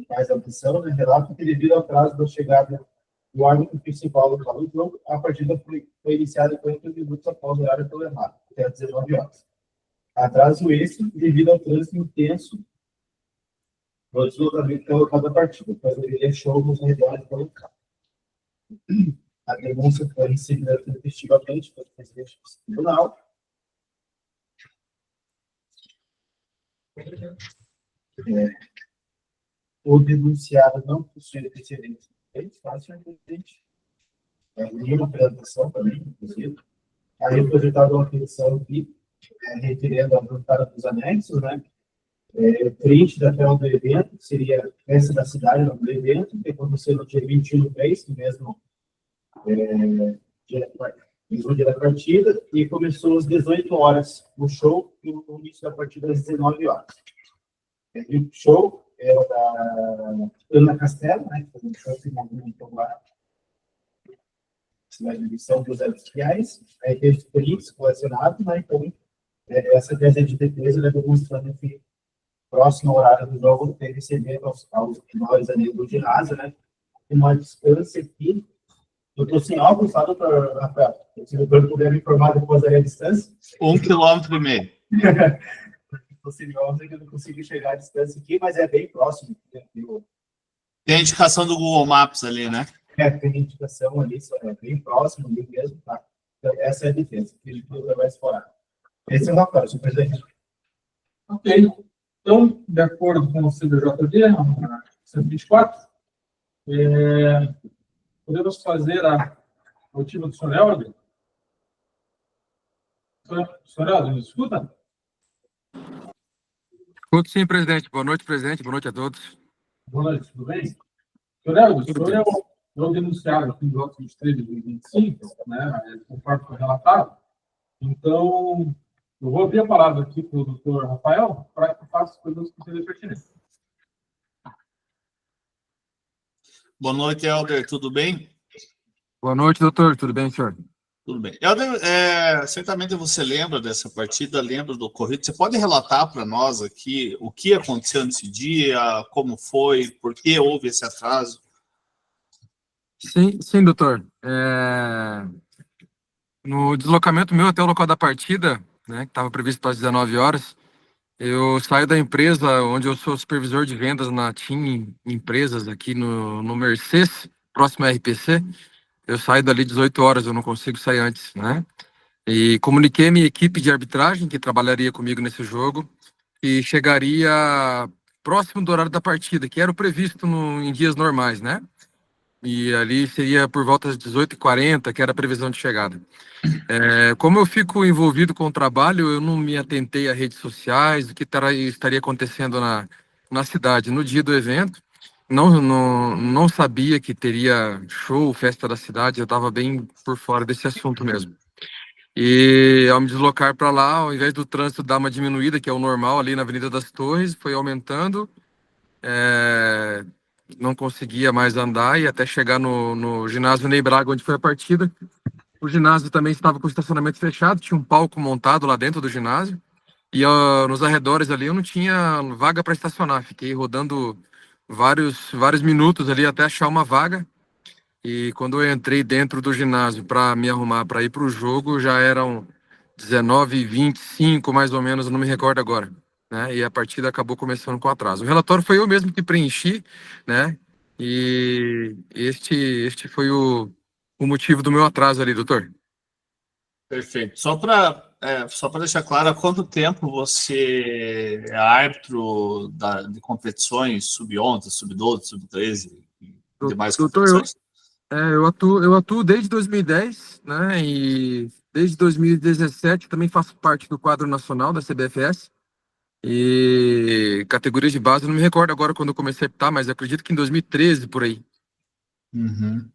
faz a opção, né? Relato que devido ao atraso da chegada do árbitro principal do local do jogo, a partida foi iniciada 40 minutos após o horário programado, até às 19 horas. Atraso esse devido ao trânsito intenso no deslocamento pelo local da partida, pois haveria show nos redores do local. A denúncia foi recebida tempestivamente pelo presidente do tribunal. O denunciado não possui antecedentes. Fácil, presidente. Nenhuma apresentação também, inclusive. Aí foi apresentada uma petição aqui, retirando a voltada dos anexos, né? Print da tela do evento, que seria essa da cidade do evento, que aconteceu no dia 21/3, no mesmo dia da partida, e começou às 18 horas o show, e o início da partida às 19 horas. O show era da Ana Castelo, né? Que foi um show que movimentou lá, cidade de São José dos Pinhais, aí teve prints colecionados, né? Então, essa tese de defesa levou demonstrando que próximo ao horário do jogo tem recebido aos menores ali do ginásio, né? Uma distância aqui. Eu estou sem óculos, tá, doutor Rafael? Se o doutor puder me informar depois da distância. 1,5 km. Estou sem óculos, eu não consigo chegar à distância aqui, mas é bem próximo. Tem a indicação do Google Maps ali, né? Tem indicação ali, é bem próximo ali mesmo, tá? Então, essa é a defesa, que ele vai explorar. Esse é o Rafael, senhor presidente. Ok. Então, de acordo com o CBJD, 124, podemos fazer a motiva do senhor Helder? Senhor Helder, me escuta? Escuto sim, presidente. Boa noite, presidente. Boa noite a todos. Boa noite, tudo bem? Senhor Helder, o senhor é o denunciado aqui do auto 23 de 2025, né? Conforme foi relatado. Então, eu vou abrir a palavra aqui para o doutor Rafael para que faça as perguntas que sejam pertinentes. Boa noite, Helder. Tudo bem? Boa noite, doutor. Tudo bem, senhor? Tudo bem. Helder, certamente você lembra dessa partida, lembra do ocorrido. Você pode relatar para nós aqui o que aconteceu nesse dia, como foi, por que houve esse atraso? Sim, doutor. No deslocamento meu até o local da partida, né, que estava previsto para as 19 horas, eu saio da empresa onde eu sou supervisor de vendas na TIM Empresas, aqui no Mercedes, próximo à RPC. Eu saio dali 18 horas, eu não consigo sair antes, né? E comuniquei a minha equipe de arbitragem, que trabalharia comigo nesse jogo, e chegaria próximo do horário da partida, que era o previsto em dias normais, né? E ali seria por volta das 18h40, que era a previsão de chegada. Como eu fico envolvido com o trabalho, eu não me atentei a redes sociais, o que estaria acontecendo na cidade no dia do evento. Não sabia que teria show, festa da cidade, eu estava bem por fora desse assunto mesmo. E ao me deslocar para lá, ao invés do trânsito dar uma diminuída, que é o normal ali na Avenida das Torres, foi aumentando, não conseguia mais andar e até chegar no ginásio Ney Braga, onde foi a partida. O ginásio também estava com o estacionamento fechado, tinha um palco montado lá dentro do ginásio e nos arredores ali eu não tinha vaga para estacionar. Fiquei rodando vários minutos ali até achar uma vaga. E quando eu entrei dentro do ginásio para me arrumar para ir para o jogo, já eram 19h25, mais ou menos, eu não me recordo agora, né? E a partida acabou começando com atraso. O relatório foi eu mesmo que preenchi, né? E este foi o motivo do meu atraso ali, doutor. Perfeito. Só para deixar claro, há quanto tempo você é árbitro de competições sub-11, sub-12, sub-13 e demais Doutor, competições? eu atuo desde 2010, né? E desde 2017 também faço parte do quadro nacional da CBFS. E categorias de base, eu não me recordo agora quando eu comecei a apitar, mas acredito que em 2013, por aí. Uhum.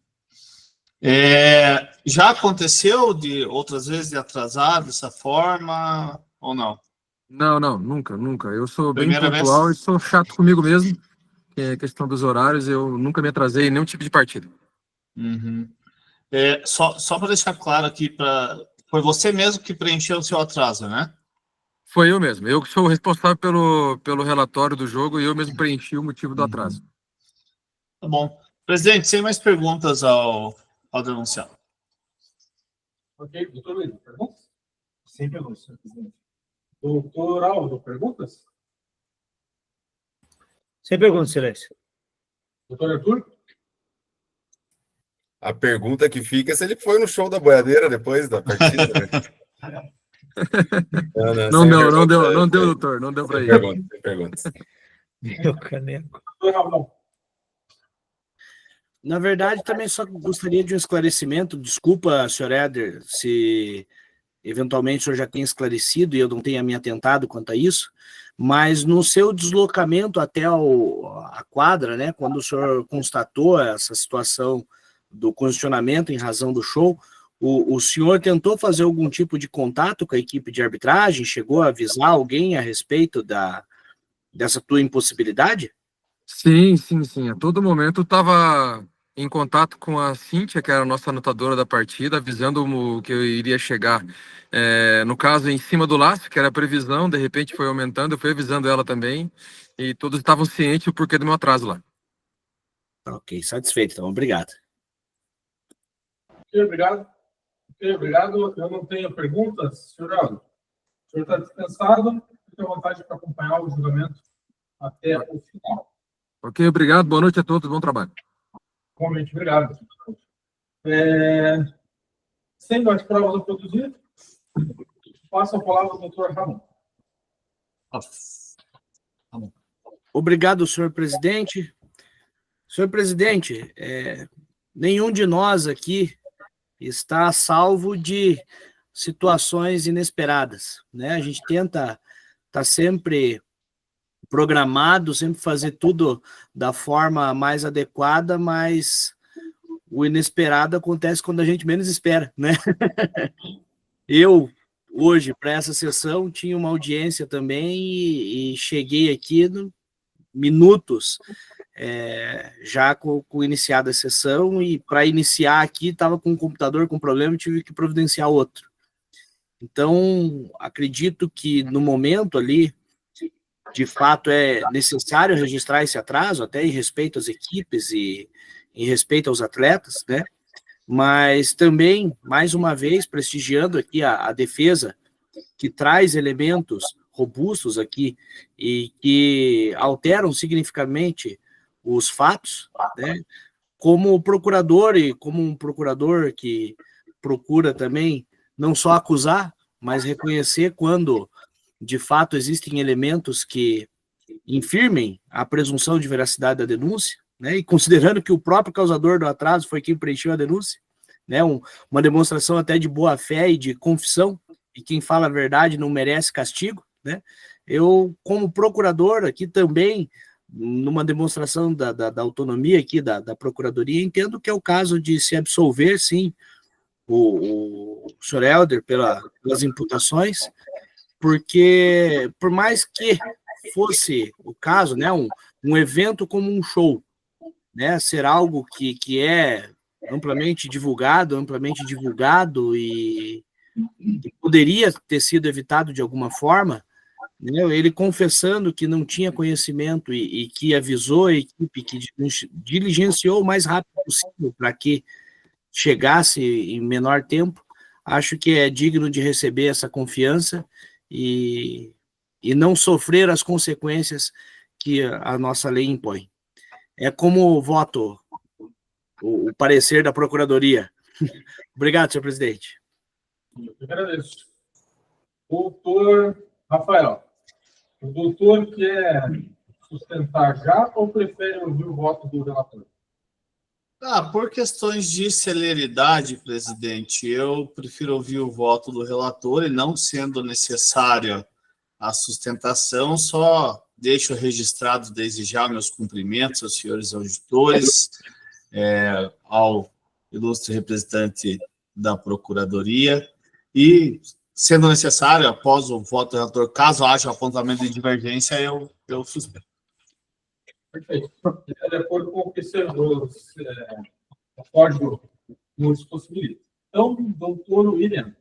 Já aconteceu de outras vezes de atrasar dessa forma ou não? Não, nunca. Eu sou bem Primeira pontual vez? e sou chato comigo mesmo, que é questão dos horários, eu nunca me atrasei em nenhum tipo de partida. Uhum. Só para deixar claro aqui, foi você mesmo que preencheu o seu atraso, né? Foi eu mesmo. Eu que sou o responsável pelo relatório do jogo e eu mesmo preenchi o motivo do atraso. Tá bom. Presidente, sem mais perguntas ao denunciado. Ok, doutor Luiz, perguntas? Sem perguntas, senhor presidente. Doutor Aldo, perguntas? Sem pergunta, Excelência. Doutor Arthur? A pergunta que fica é se ele foi no show da boiadeira depois da partida, né? Não deu, doutor, não deu para ir. Sem perguntas. Meu caneco. Doutor Ramon? Na verdade, também só gostaria de um esclarecimento. Desculpa, senhor Éder, se eventualmente o senhor já tem esclarecido e eu não tenha me atentado quanto a isso, mas no seu deslocamento até a quadra, né, quando o senhor constatou essa situação do congestionamento em razão do show, o senhor tentou fazer algum tipo de contato com a equipe de arbitragem? Chegou a avisar alguém a respeito dessa tua impossibilidade? Sim. A todo momento estava em contato com a Cíntia, que era a nossa anotadora da partida, avisando que eu iria chegar. No caso, em cima do laço, que era a previsão, de repente foi aumentando, eu fui avisando ela também, e todos estavam cientes do porquê do meu atraso lá. Ok, satisfeito, então, obrigado. Ok, obrigado. Eu não tenho perguntas, senhor Aldo. O senhor está descansado, fique à vontade para acompanhar o julgamento até o final. Ok, obrigado, boa noite a todos, bom trabalho. Realmente, obrigado. Sem mais provas a produzir, passo a palavra ao doutor Ramon. Obrigado, senhor presidente. Senhor presidente, nenhum de nós aqui está a salvo de situações inesperadas, né? A gente tenta estar sempre programado, sempre fazer tudo da forma mais adequada, mas o inesperado acontece quando a gente menos espera, né? Eu, hoje, para essa sessão, tinha uma audiência também e cheguei aqui minutos já com iniciada a sessão, e para iniciar aqui estava com o computador com problema e tive que providenciar outro. Então, acredito que no momento ali, de fato, é necessário registrar esse atraso, até em respeito às equipes e em respeito aos atletas, né? Mas também, mais uma vez, prestigiando aqui a defesa, que traz elementos robustos aqui e que alteram significativamente os fatos, né? Como procurador e como um procurador que procura também não só acusar, mas reconhecer quando, de fato, existem elementos que infirmem a presunção de veracidade da denúncia, né? E considerando que o próprio causador do atraso foi quem preencheu a denúncia, né? Uma demonstração até de boa-fé e de confissão, e quem fala a verdade não merece castigo, né? Eu, como procurador aqui também, numa demonstração da autonomia aqui da Procuradoria, entendo que é o caso de se absolver, sim, o senhor Helder pelas imputações, porque por mais que fosse o caso, né, um evento como um show, né, ser algo que é amplamente divulgado e poderia ter sido evitado de alguma forma, né, ele confessando que não tinha conhecimento e que avisou a equipe, que diligenciou o mais rápido possível para que chegasse em menor tempo, acho que é digno de receber essa confiança e não sofrer as consequências que a nossa lei impõe. É como voto o parecer da Procuradoria. Obrigado, senhor presidente. Eu que agradeço. Doutor Rafael, o doutor quer sustentar já ou prefere ouvir o voto do relator? Por questões de celeridade, presidente, eu prefiro ouvir o voto do relator, e não sendo necessária a sustentação, só deixo registrado desde já meus cumprimentos aos senhores auditores, ao ilustre representante da Procuradoria, e, sendo necessário, após o voto do relator, caso haja apontamento de divergência, eu suspendo. Perfeito. De acordo com o que o código nos possibilita. Então, doutor William.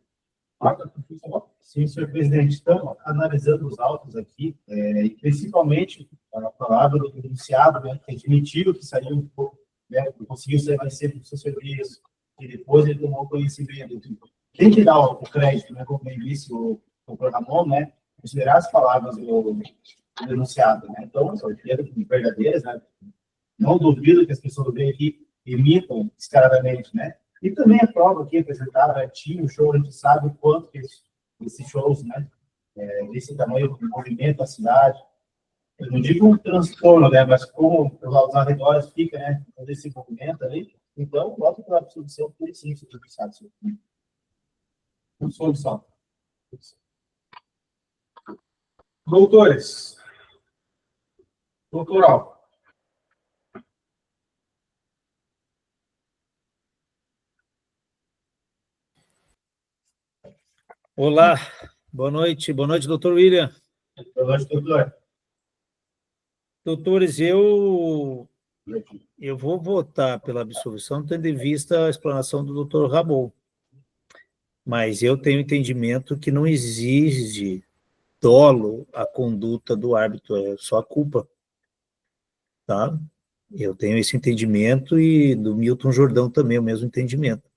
Sim, senhor presidente, estamos analisando os autos aqui, e principalmente a palavra do denunciado, né, que admitiu que saiu um pouco, né, conseguiu sair mais cedo do seu serviço, e depois ele tomou conhecimento. Quem que dá o crédito, né, como bem disse o doutor Ramon, né, considerar as palavras do denunciado, né? Então, são verdadeiras, né? Não duvido que as pessoas bem aqui imitam descaradamente, né? E também a prova aqui apresentada, tinha o show, a gente sabe o quanto que esses shows, né? Desse tamanho, movimento da cidade. Eu não digo um transtorno, né? Mas como os arredores ficam, né? Todo esse movimento ali. Então, voto pela absolvição por sim, se sabe. Absolvição. Doutores. Doutoral. Olá, boa noite, doutor William. Boa noite, doutor. Doutores, eu vou votar pela absolvição, tendo em vista a explanação do doutor Ramon, mas eu tenho entendimento que não exige dolo a conduta do árbitro, é só a culpa, tá? Eu tenho esse entendimento, e do Milton Jordão também o mesmo entendimento,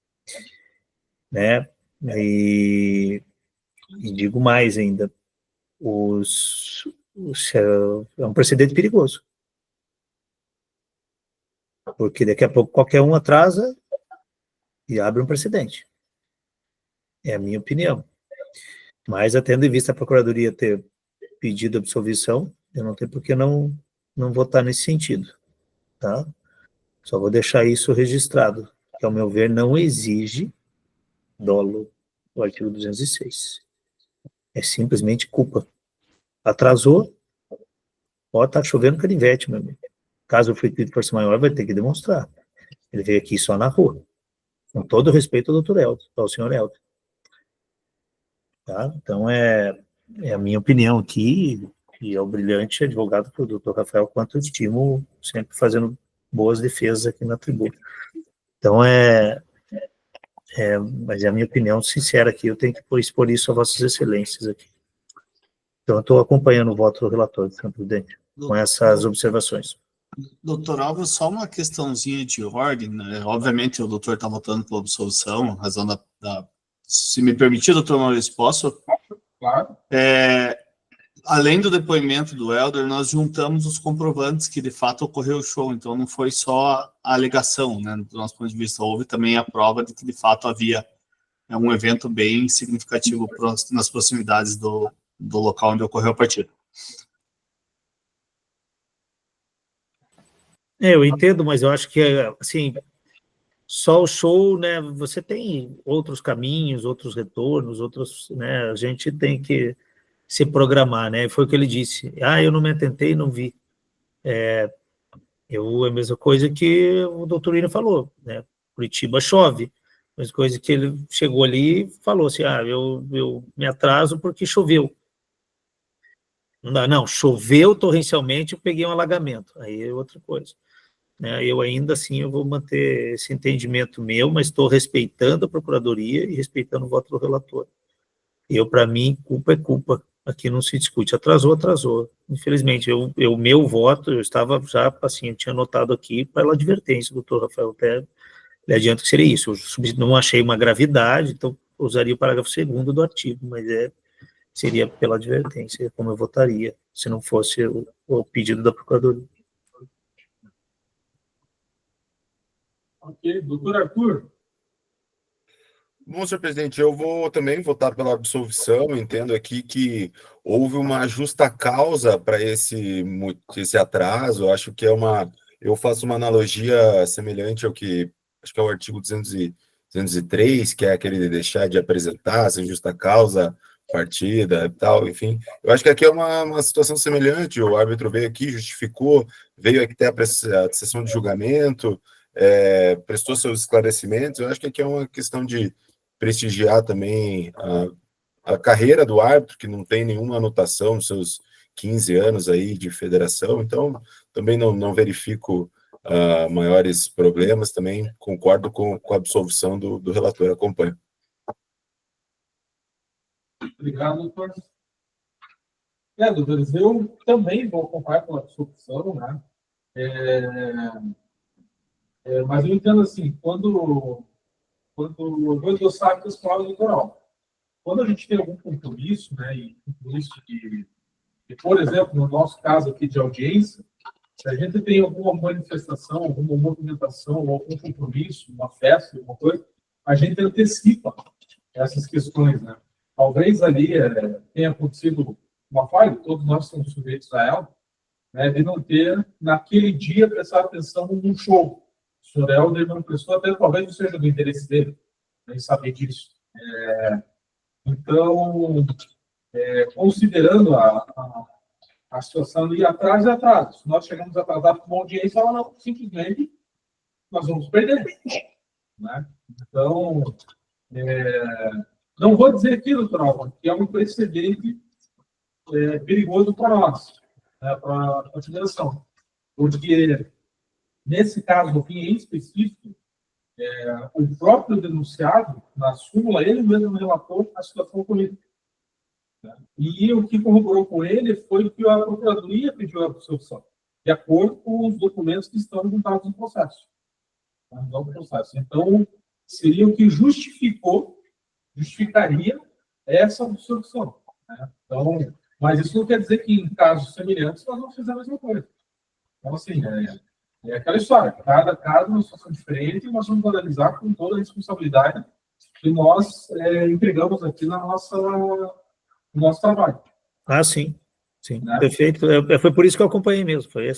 né? E digo mais ainda, é um precedente perigoso, porque daqui a pouco qualquer um atrasa e abre um precedente. É a minha opinião. Mas, tendo em vista a Procuradoria ter pedido absolvição, eu não tenho por que não votar nesse sentido, tá? Só vou deixar isso registrado, que, ao meu ver, não exige dolo o artigo 206. É simplesmente culpa. Atrasou, tá chovendo canivete, meu amigo. Caso o feito de força maior, vai ter que demonstrar. Ele veio aqui só na rua. Com todo o respeito ao doutor Helder, ao senhor Helder. Tá? Então, é a minha opinião aqui, E é o brilhante advogado do doutor Rafael, quanto eu estimo, sempre fazendo boas defesas aqui na tribuna. Então, mas é a minha opinião sincera aqui, eu tenho que expor isso a vossas excelências aqui. Então, eu estou acompanhando o voto do relator, senhor presidente, com essas observações. Doutor Álvaro, só uma questãozinha de ordem, né? Obviamente o doutor está votando pela absolvição, razão se me permitir, doutor Maurício, posso? Claro. Além do depoimento do Helder, nós juntamos os comprovantes que de fato ocorreu o show, então não foi só a alegação, né? Do nosso ponto de vista, houve também a prova de que de fato havia um evento bem significativo nas proximidades do local onde ocorreu a partida. Eu entendo, mas eu acho que, assim, só o show, né, você tem outros caminhos, outros retornos, né, a gente tem que se programar, né, foi o que ele disse, eu não me atentei, não vi. É a mesma coisa que o doutor Ira falou, né, Curitiba chove, a mesma coisa que ele chegou ali e falou assim, eu me atraso porque choveu. Não, choveu torrencialmente, eu peguei um alagamento, aí é outra coisa. Eu ainda assim eu vou manter esse entendimento meu, mas estou respeitando a Procuradoria e respeitando o voto do relator. Para mim, culpa é culpa. Aqui não se discute. Atrasou. Infelizmente, meu voto, eu estava já, assim, eu tinha anotado aqui pela advertência, doutor Rafael, até lhe adianto que seria isso. Eu não achei uma gravidade, então usaria o parágrafo 2º do artigo, mas seria pela advertência, como eu votaria, se não fosse o pedido da Procuradoria. Ok, doutor Arthur. Bom, senhor presidente, eu vou também votar pela absolvição. Entendo aqui que houve uma justa causa para esse atraso. Acho que eu faço uma analogia semelhante ao que, acho que é o artigo 203, que é aquele de deixar de apresentar sem justa causa, partida e tal, enfim. Eu acho que aqui é uma situação semelhante. O árbitro veio aqui, justificou, veio aqui ter a sessão de julgamento, prestou seus esclarecimentos. Eu acho que aqui é uma questão de prestigiar também a carreira do árbitro, que não tem nenhuma anotação nos seus 15 anos aí de federação, então também não verifico maiores problemas, também concordo com a absolvição do relator, acompanho. Obrigado, doutor. Doutores, eu também vou acompanhar pela absolvição, né? Mas eu entendo assim, quando eu vou endossar aqui as palavras do doutor, quando a gente tem algum compromisso, né, e compromisso de, por exemplo, no nosso caso aqui de audiência, se a gente tem alguma manifestação, alguma movimentação, algum compromisso, uma festa, alguma coisa, a gente antecipa essas questões, né? Talvez ali tenha acontecido uma falha, todos nós somos sujeitos a ela, né, de não ter, naquele dia, prestar atenção num show. O senhor Helder não prestou, até talvez não seja do interesse dele, nem saber disso. Então, considerando a situação de ir atrás, se nós chegamos atrasados com uma audiência, ela não, simplesmente nós vamos perder. Né? Então, não vou dizer aqui, doutor Álvaro, que é um precedente perigoso para nós, né, para a federação, porque nesse caso aqui em específico, o próprio denunciado, na súmula, ele mesmo relatou a situação ocorrida. E o que corroborou com ele foi que a Procuradoria pediu a absolvição, de acordo com os documentos que estão juntados no processo. Então, seria o que justificaria essa absolvição. Né? Então, mas isso não quer dizer que em casos semelhantes nós vamos fazer a mesma coisa. Então, assim, é aquela história. Cada caso é uma situação diferente e nós vamos analisar com toda a responsabilidade que nós entregamos aqui no nosso trabalho. Sim. Né? Perfeito. Foi por isso que eu acompanhei mesmo. Foi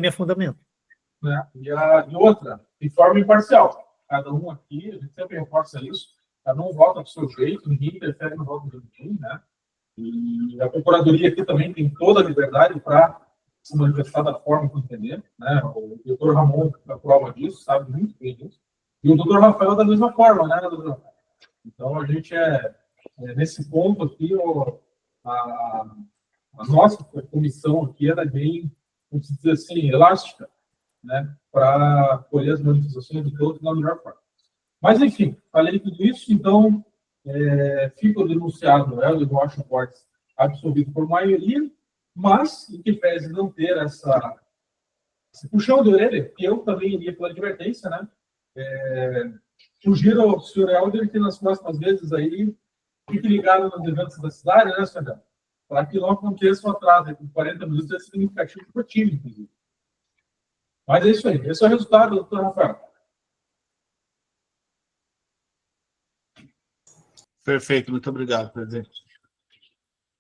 meu fundamento. Né? E outra, de forma imparcial. Cada um aqui, a gente sempre reforça isso, cada um vota do seu jeito, ninguém interfere no voto de ninguém, né? E a Procuradoria aqui também tem toda a liberdade para se manifestar da forma que entender, né? O doutor Ramon é a prova disso, sabe muito bem disso. E o doutor Rafael da mesma forma, né, doutor Rafael? Então, a gente nesse ponto aqui, a a nossa comissão aqui era bem, vamos dizer assim, elástica, né, para colher as manifestações de todos na melhor forma. Mas, enfim, falei tudo isso, então fica o denunciado Hélio Rocha Fortes absolvido por maioria, mas, em que pese não ter esse puxão de orelha, que eu também iria pela advertência, né? Sugiro ao senhor Helder que nas próximas vezes aí fique ligado nos eventos da cidade, né, senhor? Para que não aconteça um atraso de 40 minutos, é significativo para o time, inclusive. Mas é isso aí. Esse é o resultado, doutor Rafael. Perfeito, muito obrigado, presidente.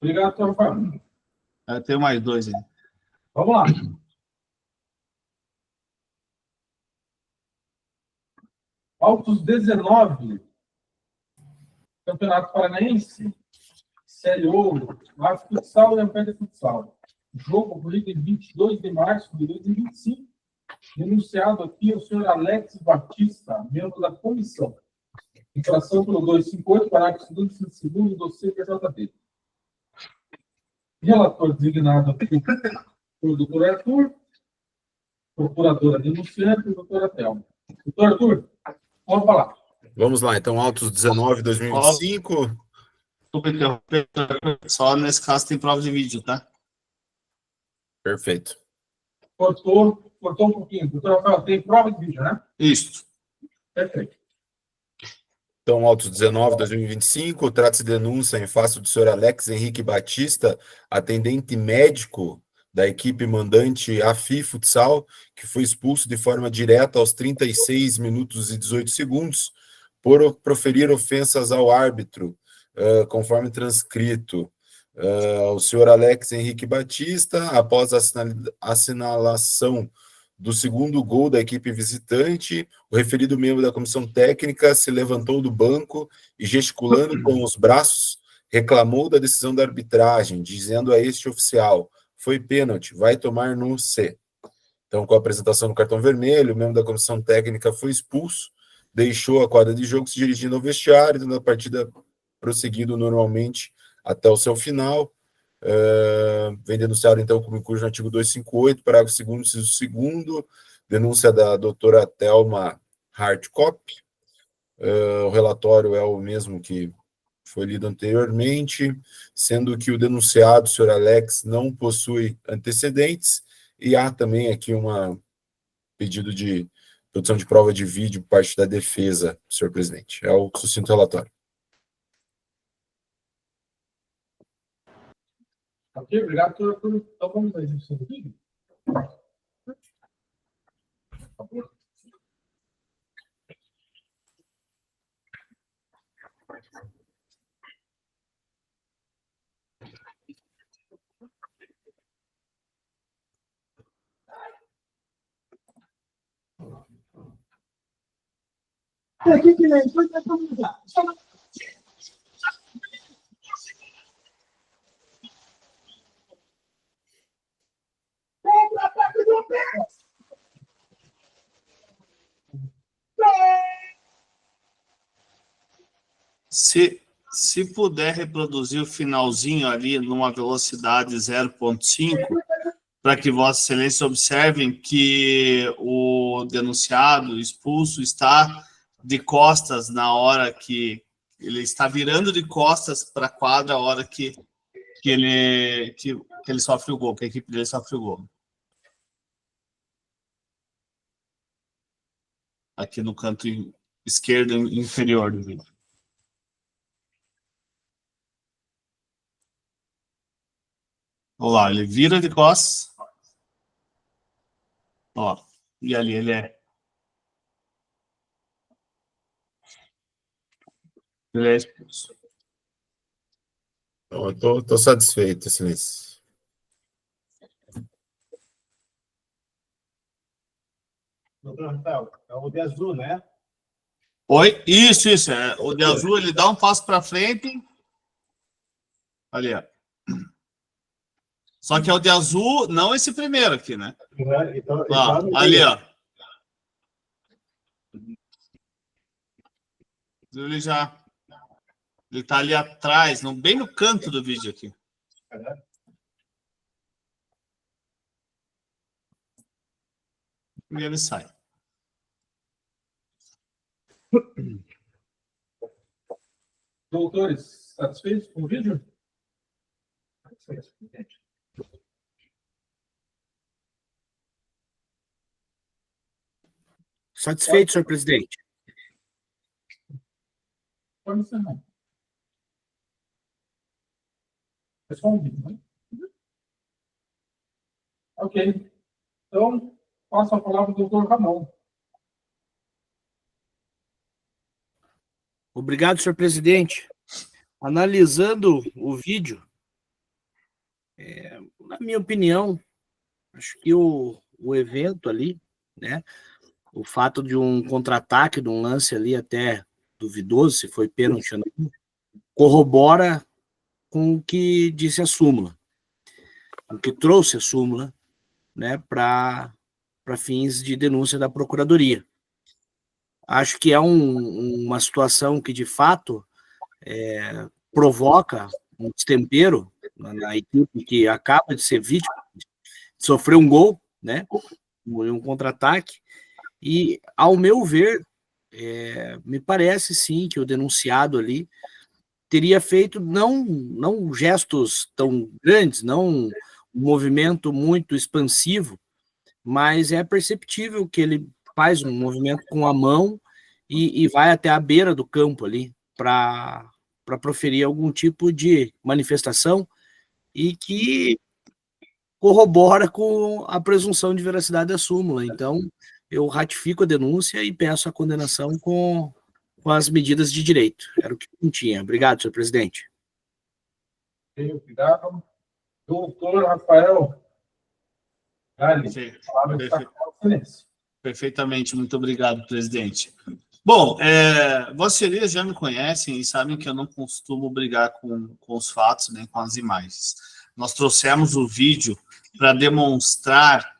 Obrigado, doutor Rafael. Eu tenho mais dois aí. Vamos lá. Autos 19. Campeonato Paranaense. Série Ouro. Futsal e Ampere Futsal. Jogo ocorrido em 22 de março de 2025. Denunciado aqui o senhor Alex Batista, membro da comissão. Infração pelo 258, parágrafo 2º do CPJB. Relator designado aqui por doutor Arthur, procuradora denunciante e doutora Thelma. Doutor Arthur, vamos falar. Vamos lá, então, autos 19, 2025. Desculpa interromper, só nesse caso tem prova de vídeo, tá? Perfeito. Cortou um pouquinho. Doutor Rafael, tem prova de vídeo, né? Isso. Perfeito. Então, autos 19, 2025, trata-se de denúncia em face do senhor Alex Henrique Batista, atendente médico da equipe mandante AFI Futsal, que foi expulso de forma direta aos 36 minutos e 18 segundos por proferir ofensas ao árbitro, conforme transcrito. O senhor Alex Henrique Batista, após a assinalação do segundo gol da equipe visitante, o referido membro da comissão técnica se levantou do banco e, gesticulando com os braços, reclamou da decisão da arbitragem, dizendo a este oficial: foi pênalti, vai tomar no C. Então, com a apresentação do cartão vermelho, o membro da comissão técnica foi expulso, deixou a quadra de jogo, se dirigindo ao vestiário, tendo a partida prosseguido normalmente até o seu final. Vem denunciado, então, como incluso no artigo 258, parágrafo 2º, inciso 2º, denúncia da doutora Thelma Hartkop. O relatório é o mesmo que foi lido anteriormente, sendo que o denunciado, o senhor Alex, não possui antecedentes, e há também aqui pedido de produção de prova de vídeo por parte da defesa, senhor presidente. É o sucinto relatório. Ok, obrigado, doutor. Então vamos à execução do vídeo. Por favor. Se puder reproduzir o finalzinho ali numa velocidade 0,5, para que Vossa Excelência observem que o denunciado, expulso, está de costas na hora que ele está virando de costas para a quadra a hora que ele sofre o gol, que a equipe dele sofre o gol. Aqui no canto esquerdo inferior do vídeo. Olha lá, ele vira de costas. Ó, e ali ele é. Ele é expulso. Então, eu estou satisfeito, excelência. Doutor Rafael, é o de azul, né? Oi? Isso. O de azul, ele dá um passo para frente. Ali, ó. Só que é o de azul, não esse primeiro aqui, né? Então, Ali, ó. Ele tá ali atrás, bem no canto do vídeo aqui. e ele sai. Doutores, satisfeitos com o vídeo? Satisfeito, senhor presidente. Pode encerrar. É só um vídeo, né? Ok. Então, passo a palavra ao doutor Ramon. Obrigado, senhor presidente. Analisando o vídeo, na minha opinião, acho que o evento ali, né, o fato de um contra-ataque, de um lance ali até duvidoso, se foi pênalti ou não, corrobora com o que disse a súmula, o que trouxe a súmula, né, para fins de denúncia da Procuradoria. Acho que é uma situação que, de fato, provoca um destempero na equipe que acaba de ser vítima, sofreu um gol, né, um contra-ataque, e, ao meu ver, me parece, sim, que o denunciado ali teria feito não gestos tão grandes, não um movimento muito expansivo, mas é perceptível que ele faz um movimento com a mão e vai até a beira do campo ali para proferir algum tipo de manifestação e que corrobora com a presunção de veracidade da súmula. Então, eu ratifico a denúncia e peço a condenação com as medidas de direito. Era o que eu tinha. Obrigado, senhor presidente. Obrigado. Doutor Rafael Galli, Perfeitamente, muito obrigado, presidente. Bom, vossas senhorias já me conhecem e sabem que eu não costumo brigar com os fatos, nem com as imagens. Nós trouxemos o vídeo para demonstrar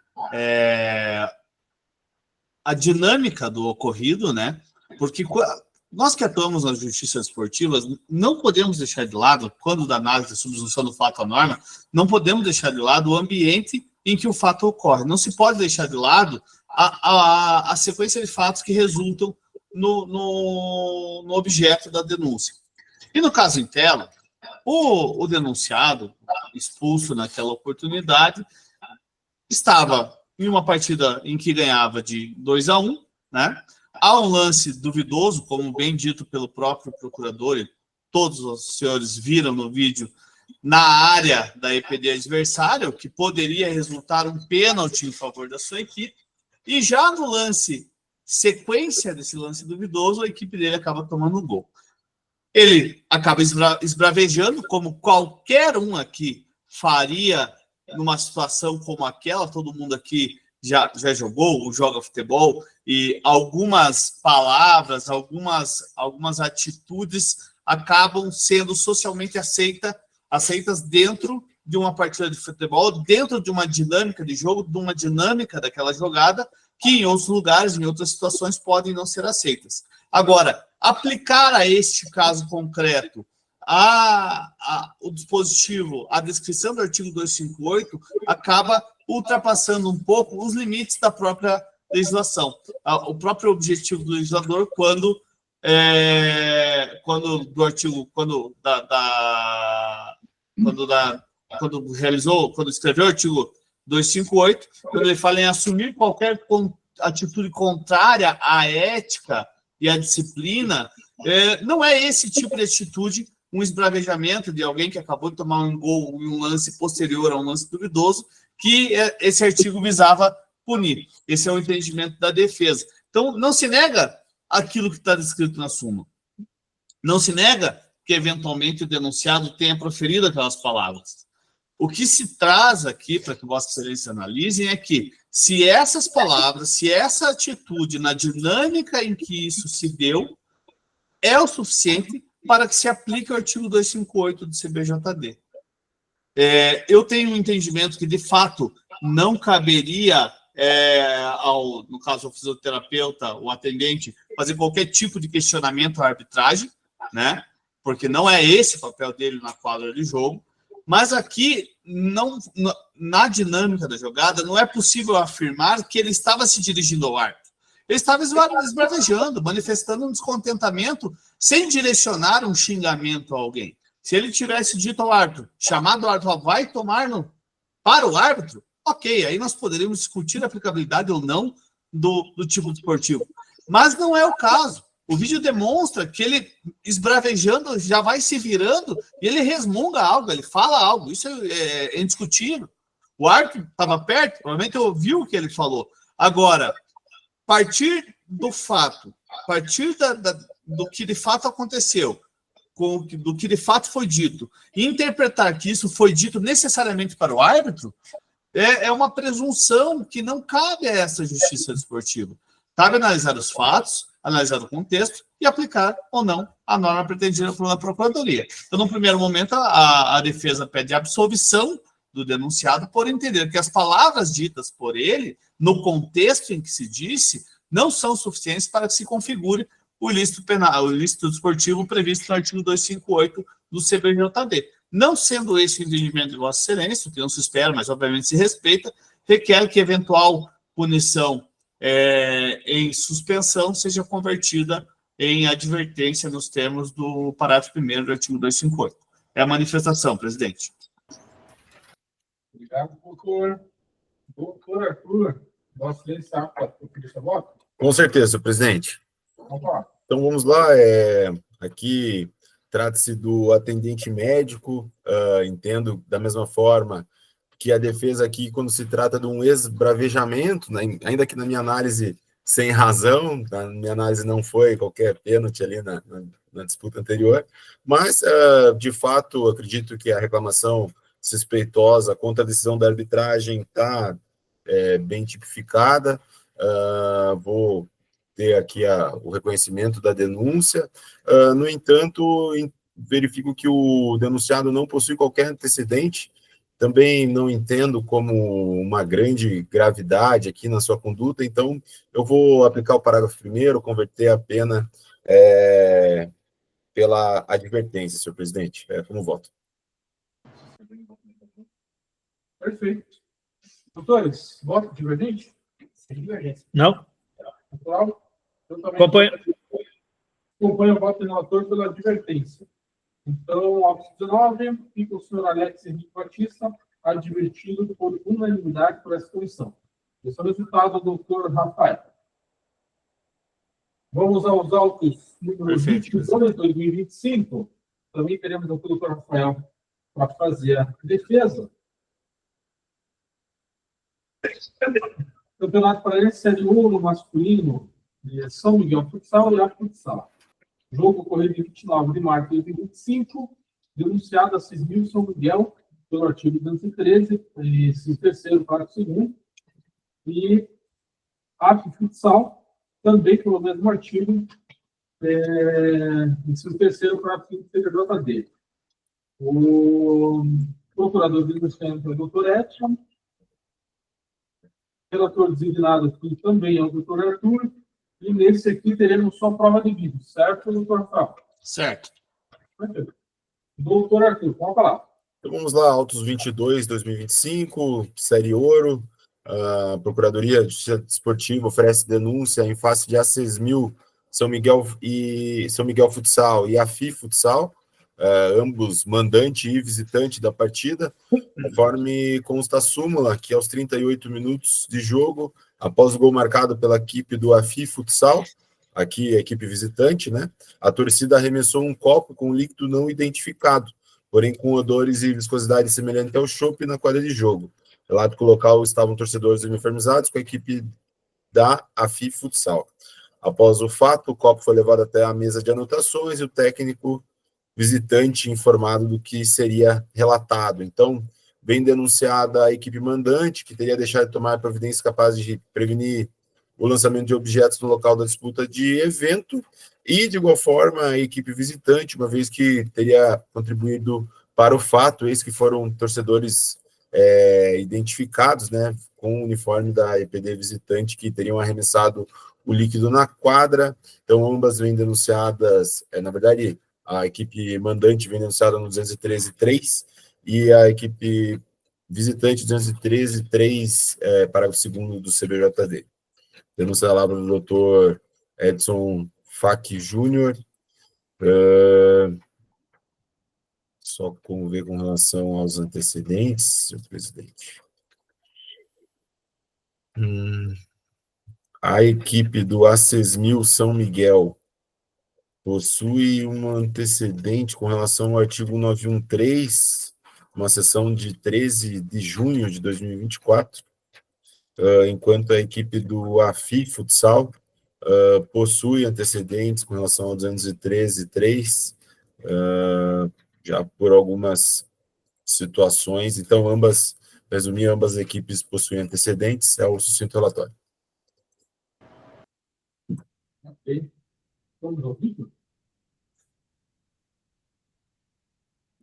a dinâmica do ocorrido, né? Porque nós que atuamos na justiça esportiva não podemos deixar de lado, quando da análise da subsunção do fato à norma, não podemos deixar de lado o ambiente em que o fato ocorre. Não se pode deixar de lado a sequência de fatos que resultam no objeto da denúncia. E no caso em tela, o denunciado, expulso naquela oportunidade, estava em uma partida em que ganhava de 2-1, né? Há um lance duvidoso, como bem dito pelo próprio procurador, e todos os senhores viram no vídeo, na área da EPD adversária, o que poderia resultar um pênalti em favor da sua equipe, e já no lance, sequência desse lance duvidoso, a equipe dele acaba tomando um gol. Ele acaba esbravejando, como qualquer um aqui faria numa situação como aquela. Todo mundo aqui já jogou ou joga futebol, e algumas palavras, algumas atitudes acabam sendo socialmente aceitas dentro de uma partida de futebol, dentro de uma dinâmica de jogo, de uma dinâmica daquela jogada, que em outros lugares, em outras situações, podem não ser aceitas. Agora, aplicar a este caso concreto o dispositivo, a descrição do artigo 258, acaba ultrapassando um pouco os limites da própria legislação. O próprio objetivo do legislador, quando escreveu o artigo 258, quando ele fala em assumir qualquer atitude contrária à ética e à disciplina, não é esse tipo de atitude, um esbravejamento de alguém que acabou de tomar um gol em um lance posterior a um lance duvidoso, que esse artigo visava punir. Esse é o entendimento da defesa. Então, não se nega aquilo que está descrito na súmula. Não se nega que, eventualmente, o denunciado tenha proferido aquelas palavras. O que se traz aqui, para que Vossa Excelência analisem, é que, se essas palavras, se essa atitude, na dinâmica em que isso se deu, é o suficiente para que se aplique o artigo 258 do CBJD. Eu tenho um entendimento que, de fato, não caberia no caso, o fisioterapeuta, o atendente, fazer qualquer tipo de questionamento à arbitragem, né? Porque não é esse o papel dele na quadra de jogo, Mas aqui, na dinâmica da jogada, não é possível afirmar que ele estava se dirigindo ao árbitro. Ele estava esbravejando, manifestando um descontentamento, sem direcionar um xingamento a alguém. Se ele tivesse dito ao árbitro, chamado o árbitro, vai tomar para o árbitro, ok, aí nós poderíamos discutir a aplicabilidade ou não do tipo desportivo. Mas não é o caso. O vídeo demonstra que ele, esbravejando, já vai se virando e ele resmunga algo, ele fala algo. Isso é indiscutível. O árbitro estava perto, provavelmente ouviu o que ele falou. Agora, partir do fato, partir do que de fato aconteceu, do que de fato foi dito, e interpretar que isso foi dito necessariamente para o árbitro, é uma presunção que não cabe a essa justiça desportiva. Cabe analisar os fatos, analisar o contexto e aplicar ou não a norma pretendida pela Procuradoria. Então, no primeiro momento, a defesa pede absolvição do denunciado por entender que as palavras ditas por ele, no contexto em que se disse, não são suficientes para que se configure o ilícito penal, o ilícito desportivo previsto no artigo 258 do CBJD. Não sendo esse o entendimento de Vossa Excelência, o que não se espera, mas obviamente se respeita, requer que eventual punição em suspensão seja convertida em advertência nos termos do parágrafo 1º do artigo 258. É a manifestação, presidente. Obrigado, doutor. Doutor Arthur, Vossa Excelência, pode pedir seu voto? Com certeza, presidente. Vamos lá. Então vamos lá. Aqui trata-se do atendente médico. Entendo da mesma forma que a defesa aqui, quando se trata de um esbravejamento, né, ainda que na minha análise sem razão, na minha análise não foi qualquer pênalti ali na disputa anterior, mas, de fato, acredito que a reclamação suspeitosa contra a decisão da arbitragem está bem tipificada. Vou ter aqui o reconhecimento da denúncia. No entanto, verifico que o denunciado não possui qualquer antecedente. Também não entendo como uma grande gravidade aqui na sua conduta, então eu vou aplicar o parágrafo 1º, converter a pena pela advertência, senhor presidente. Como voto. Perfeito. Doutores, voto divergente? Sem divergência. Não? Natural? Eu também acompanho o voto do relator pela advertência. Então, auto 19, fica o senhor Alex Henrique Batista advertido por unanimidade por essa comissão. Esse é o resultado do doutor Rafael. Vamos aos autos número 22 de 2025. Também teremos o doutor Rafael para fazer a defesa. Campeonato Paraense Série 1 no masculino de São Miguel Futsal e a Futsal. Jogo ocorrido em 29 de março de 2025, denunciado a Cismil São Miguel pelo artigo 213, esse terceiro parágrafo 2º, e a Futsal também pelo mesmo artigo, esse terceiro parágrafo 5 do CBJD. O procurador denunciante é o doutor Edson, relator designado aqui também é o doutor Arthur, e nesse aqui teremos só prova de vídeo, certo, doutor Rafael? Certo. Perfeito. Doutor Arthur, com a palavra. Então vamos lá, autos 22, 2025, Série Ouro. A Procuradoria de Justiça Desportiva oferece denúncia em face de A6.000 São Miguel Futsal e a FI Futsal, ambos mandante e visitante da partida, conforme consta a súmula, que aos 38 minutos de jogo, após o gol marcado pela equipe do AFI Futsal, aqui a equipe visitante, né, a torcida arremessou um copo com líquido não identificado, porém com odores e viscosidade semelhante ao chope na quadra de jogo. Do lado local estavam torcedores uniformizados com a equipe da AFI Futsal. Após o fato, o copo foi levado até a mesa de anotações e o técnico visitante informado do que seria relatado. Então, vem denunciada a equipe mandante, que teria deixado de tomar providências capazes de prevenir o lançamento de objetos no local da disputa de evento, e, de igual forma, a equipe visitante, uma vez que teria contribuído para o fato, eis que foram torcedores identificados, né, com o uniforme da EPD visitante, que teriam arremessado o líquido na quadra. Então, ambas vêm denunciadas, na verdade, a equipe mandante vem denunciada no 213.3, e a equipe visitante 213-3, parágrafo 2º do CBJD. Denúncia da palavra do doutor Edson Fac Júnior. Só como ver com relação aos antecedentes, senhor presidente. A equipe do ACESMIL São Miguel possui um antecedente com relação ao artigo 913, uma sessão de 13 de junho de 2024, enquanto a equipe do AFI Futsal possui antecedentes com relação ao 213.3, já por algumas situações. Então, ambas equipes possuem antecedentes, é o sucinto relatório. Ok. Vamos ouvir?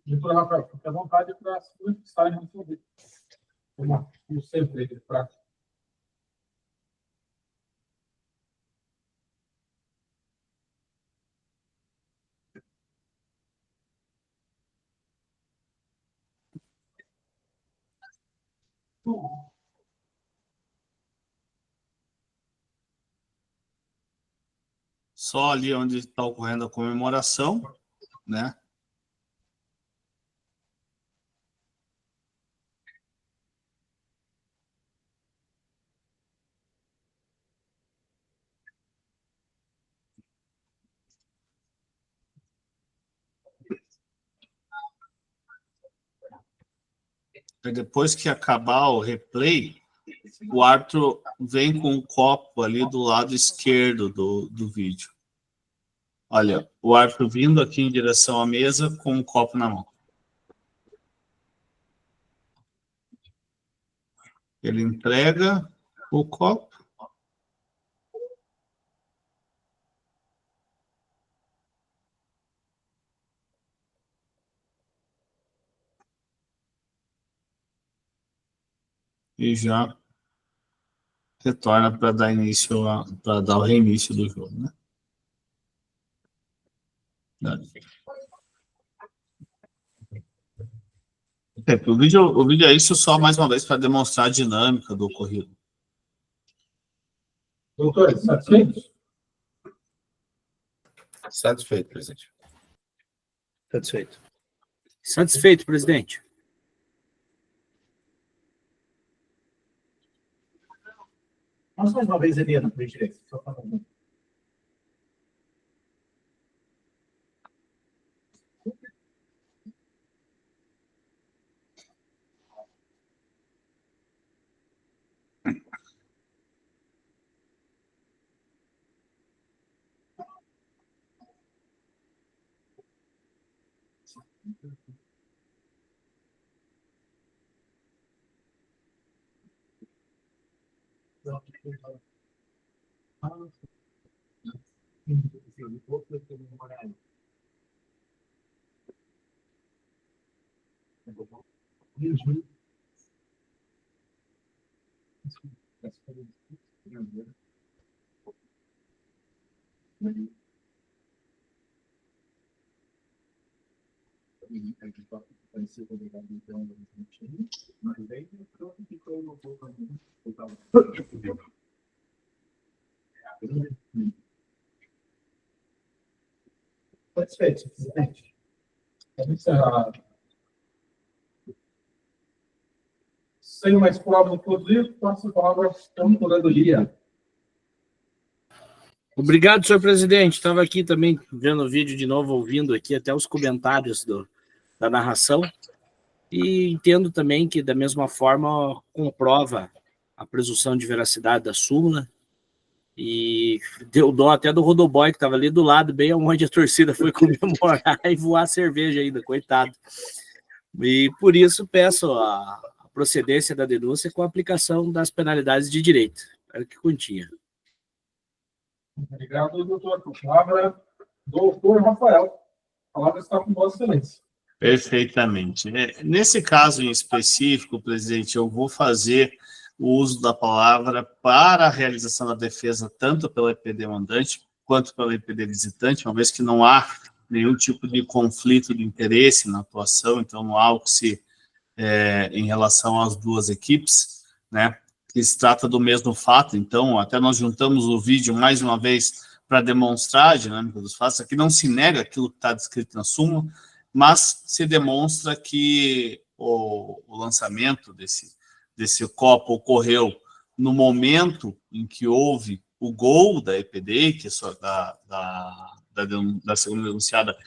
Doutor Rafael, fique à vontade para se manifestar e responder. Como sempre, para... Só ali onde está ocorrendo a comemoração, né? E depois que acabar o replay, o árbitro vem com um copo ali do lado esquerdo do vídeo. Olha, o árbitro vindo aqui em direção à mesa com um copo na mão. Ele entrega o copo. E já retorna para dar início, para dar o reinício do jogo, né? O vídeo é isso só mais uma vez para demonstrar a dinâmica do ocorrido. Doutores, satisfeitos? Satisfeito, presidente. Satisfeito. Satisfeito, presidente. Vamos mais uma vez, Eliana, por gentileza. Só para satisfeito, presidente. Vamos encerrar. Sem mais prova do produto, passo a palavra à procuradoria. Obrigado, senhor presidente. Estava aqui também vendo o vídeo de novo, ouvindo aqui até os comentários da narração, e entendo também que, da mesma forma, comprova a presunção de veracidade da súmula, e deu dó até do Rodoboy, que estava ali do lado, bem onde a torcida foi comemorar e voar cerveja ainda, coitado. E por isso peço a procedência da denúncia com a aplicação das penalidades de direito. Era o que continha. Obrigado, doutor. Com a palavra, doutor Rafael. A palavra está com Vossa Excelência. Perfeitamente. Nesse caso em específico, presidente, eu vou fazer o uso da palavra para a realização da defesa, tanto pela EPD mandante quanto pela EPD visitante, uma vez que não há nenhum tipo de conflito de interesse na atuação, então não há o que se em relação às duas equipes, né? Que se trata do mesmo fato. Então, até nós juntamos o vídeo mais uma vez para demonstrar a dinâmica dos fatos. Aqui não se nega aquilo que está descrito na súmula, mas se demonstra que o lançamento desse copo ocorreu no momento em que houve o gol da EPD, que é da segunda denunciada,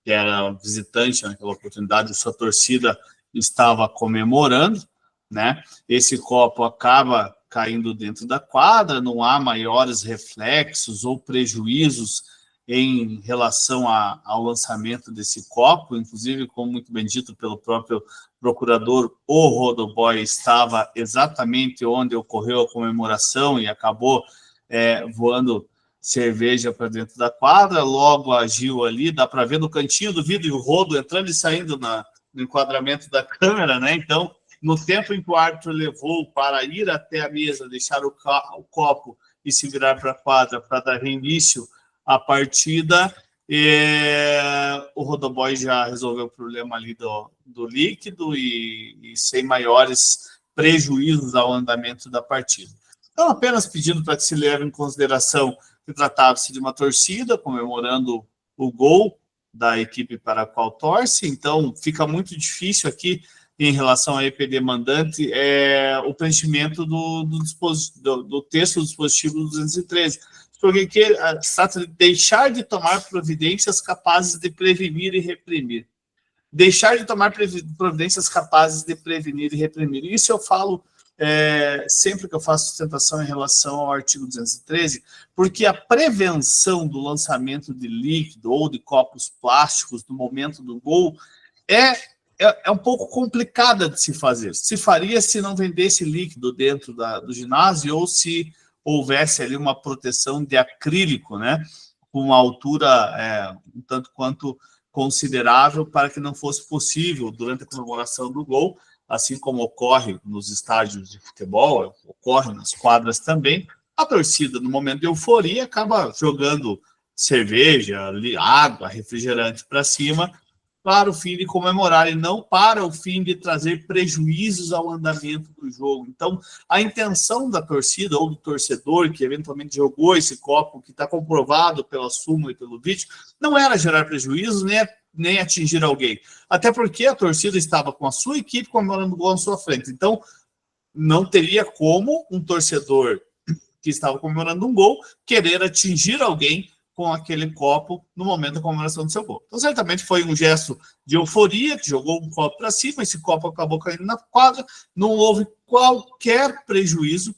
que era visitante naquela oportunidade, sua torcida estava comemorando, né? Esse copo acaba caindo dentro da quadra, não há maiores reflexos ou prejuízos em relação ao lançamento desse copo, inclusive, como muito bem dito pelo próprio procurador, o rodoboy estava exatamente onde ocorreu a comemoração e acabou voando cerveja para dentro da quadra, logo agiu ali, dá para ver no cantinho do vidro o rodo entrando e saindo no enquadramento da câmera, né? Então, no tempo em que o árbitro levou para ir até a mesa, deixar o copo e se virar para a quadra para dar reinício à partida, o rodoboy já resolveu o problema ali do líquido e sem maiores prejuízos ao andamento da partida. Então, apenas pedindo para que se leve em consideração que tratava-se de uma torcida comemorando o gol da equipe para a qual torce, então fica muito difícil aqui, em relação à EPD mandante, o preenchimento do texto do dispositivo 213, porque se trata de deixar de tomar providências capazes de prevenir e reprimir. Deixar de tomar providências capazes de prevenir e reprimir. Isso eu falo sempre que eu faço sustentação em relação ao artigo 213, porque a prevenção do lançamento de líquido ou de copos plásticos no momento do gol é um pouco complicada de se fazer. Se faria se não vendesse líquido dentro do ginásio ou se houvesse ali uma proteção de acrílico, né, com uma altura um tanto quanto considerável para que não fosse possível, durante a comemoração do gol, assim como ocorre nos estádios de futebol, ocorre nas quadras também, a torcida, no momento de euforia, acaba jogando cerveja, água, refrigerante para cima, para o fim de comemorar e não para o fim de trazer prejuízos ao andamento do jogo. Então, a intenção da torcida ou do torcedor que eventualmente jogou esse copo, que está comprovado pela súmula e pelo vídeo, não era gerar prejuízos nem atingir alguém. Até porque a torcida estava com a sua equipe comemorando o gol na sua frente. Então, não teria como um torcedor que estava comemorando um gol querer atingir alguém com aquele copo no momento da comemoração do seu gol. Então, certamente foi um gesto de euforia, que jogou um copo para cima, esse copo acabou caindo na quadra, não houve qualquer prejuízo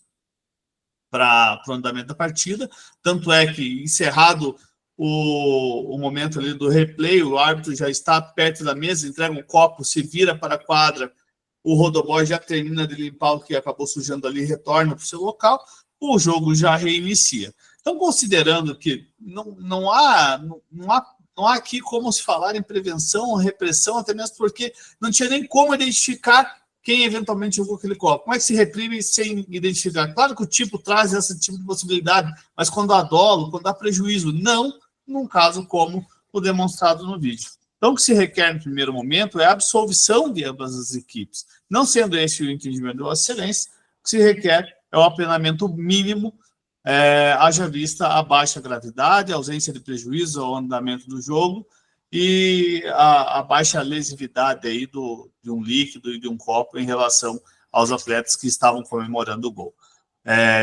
para o andamento da partida, tanto é que, encerrado o momento ali do replay, o árbitro já está perto da mesa, entrega um copo, se vira para a quadra, o rodoboy já termina de limpar o que acabou sujando ali, retorna para o seu local, o jogo já reinicia. Então, considerando que não há aqui como se falar em prevenção ou repressão, até mesmo porque não tinha nem como identificar quem eventualmente jogou aquele copo. Como é que se reprime sem identificar? Claro que o tipo traz esse tipo de possibilidade, mas quando há dolo, quando há prejuízo, não num caso como o demonstrado no vídeo. Então, o que se requer no primeiro momento é a absolvição de ambas as equipes. Não sendo esse o entendimento da Vossa Excelência, o que se requer é o apenamento mínimo, haja vista a baixa gravidade, a ausência de prejuízo ao andamento do jogo e a baixa lesividade aí de um líquido e de um copo em relação aos atletas que estavam comemorando o gol.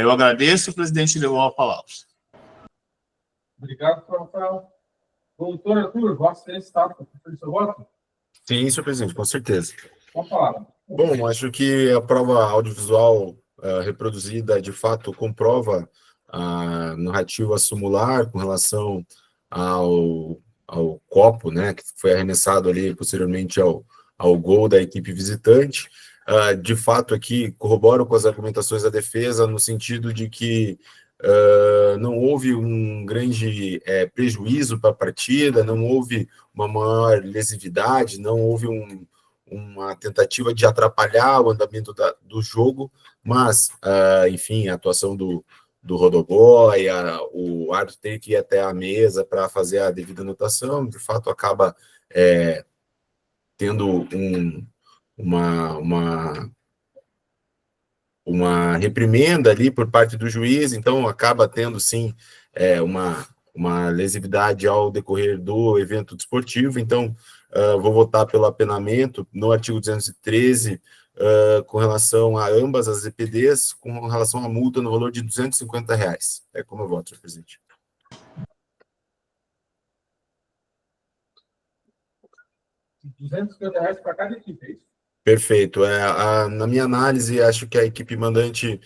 Eu agradeço, o presidente levou a palavra. Obrigado, Rafael. Doutor Arthur, Vossa Excelência está com o seu voto? Sim, senhor presidente, com certeza. Pode falar. Bom, acho que a prova audiovisual reproduzida, de fato, comprova a narrativa sumular com relação ao copo, né, que foi arremessado ali posteriormente ao gol da equipe visitante. De fato, aqui corroboro com as argumentações da defesa no sentido de que não houve um grande prejuízo para a partida, não houve uma maior lesividade, não houve uma tentativa de atrapalhar o andamento do jogo, mas, enfim, a atuação do rodoboy, o árbitro tem que ir até a mesa para fazer a devida anotação, de fato acaba tendo uma reprimenda ali por parte do juiz, então acaba tendo, sim, uma lesividade ao decorrer do evento desportivo. Então, vou votar pelo apenamento no artigo 213, com relação a ambas as EPDs, com relação à multa no valor de R$250. É como eu voto, senhor presidente. R$250 para cada equipe, é isso? Perfeito. Na minha análise, acho que a equipe mandante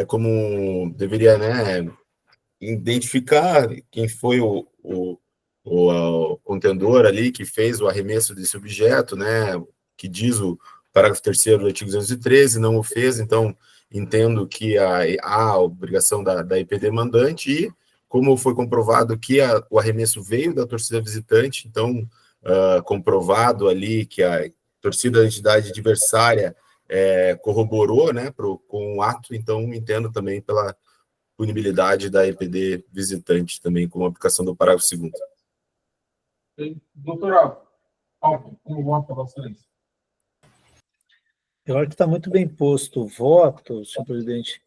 como deveria, né, identificar quem foi o contendor ali que fez o arremesso desse objeto, né, que diz o parágrafo 3º do artigo 213, não o fez, então entendo que há a obrigação da EPD mandante, e como foi comprovado que o arremesso veio da torcida visitante, então comprovado ali que a torcida da entidade adversária corroborou, né, com o ato, então entendo também pela punibilidade da EPD visitante também, com a aplicação do parágrafo 2º. Doutor Alves, como vota a Vossa Excelência? Eu acho que está muito bem posto o voto, senhor presidente.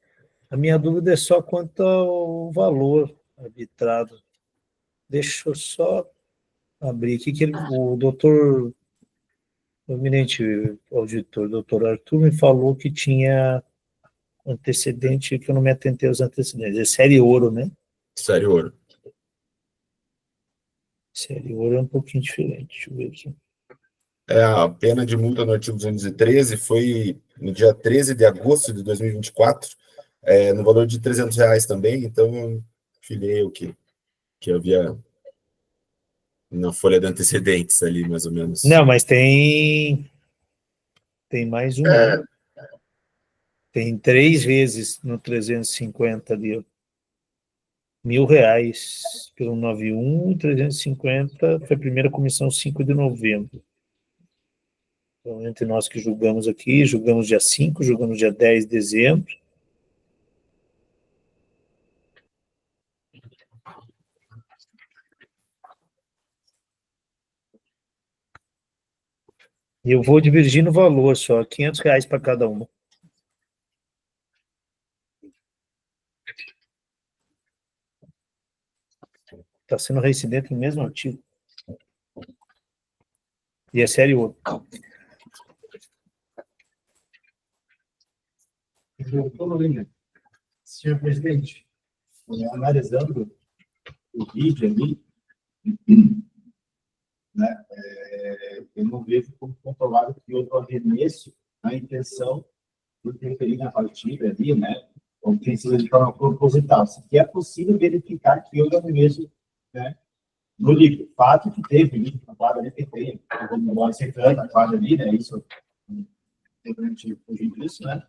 A minha dúvida é só quanto ao valor arbitrado. Deixa eu só abrir aqui, que o doutor, o eminente auditor, doutor Arthur, me falou que tinha antecedente, que eu não me atentei aos antecedentes. É série ouro, né? Série ouro. Série ouro é um pouquinho diferente, deixa eu ver aqui. A pena de multa no artigo 213 foi no dia 13 de agosto de 2024, no valor de R$300 também, então eu filhei o que havia na folha de antecedentes ali, mais ou menos. Não, mas tem mais um. Né? Tem 3 vezes no 350 ali, ó. R$1.000 pelo 91, 350 foi a primeira comissão 5 de novembro. Então, entre nós que julgamos aqui, julgamos dia 5, julgamos dia 10 de dezembro. E eu vou divergir no valor só, R$500 para cada uma. Está sendo reincidente no mesmo artigo. E é série ouro. Senhor presidente, analisando o vídeo ali, né, eu não vejo como comprovado que houve um arremesso na intenção de interferir na partida ali, né, ou tem sido de forma proposital. Se é possível verificar que houve arremesso, né, no líquido. Fato que teve líquido na quadra ali, tem bola secando a quadra ali, né, isso tem que a gente fugir disso, né,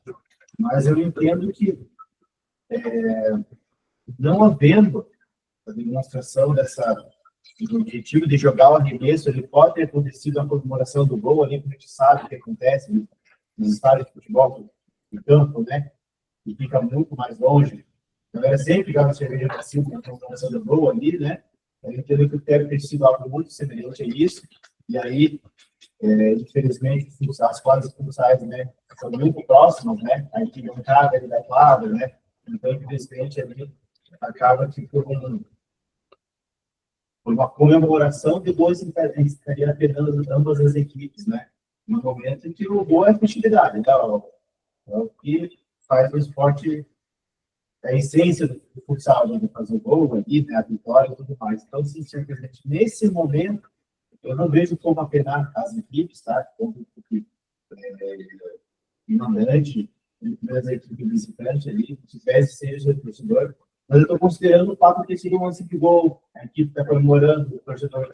mas eu entendo que não havendo a demonstração do objetivo de jogar o arremesso, ele pode ter acontecido a comemoração do gol ali, porque a gente sabe o que acontece nos estádios de futebol, de campo, né? E fica muito mais longe. A galera sempre joga cerveja para cima na comemoração do gol ali, né? Eu entendo que deve ter sido algo muito semelhante a isso. E aí, infelizmente, as quadras futsais, né? São muito próximas, né? A equipe bancada ali da quadra, né? Então, infelizmente, ali acaba que por uma comemoração, depois estaria afetando ambas as equipes, né? No momento em que o gol é futilidade, então, é o que faz o esporte, a essência do futsal, né? De fazer o gol ali, né? A vitória e tudo mais. Então, sim, senhor presidente, nesse momento, eu não vejo como apenar as equipes, tá? Como mandante, a equipe visitante ali, tivesse seja o torcedor, mas eu estou considerando o fato de ter sido um lance de gol, a equipe está comemorando, o torcedor,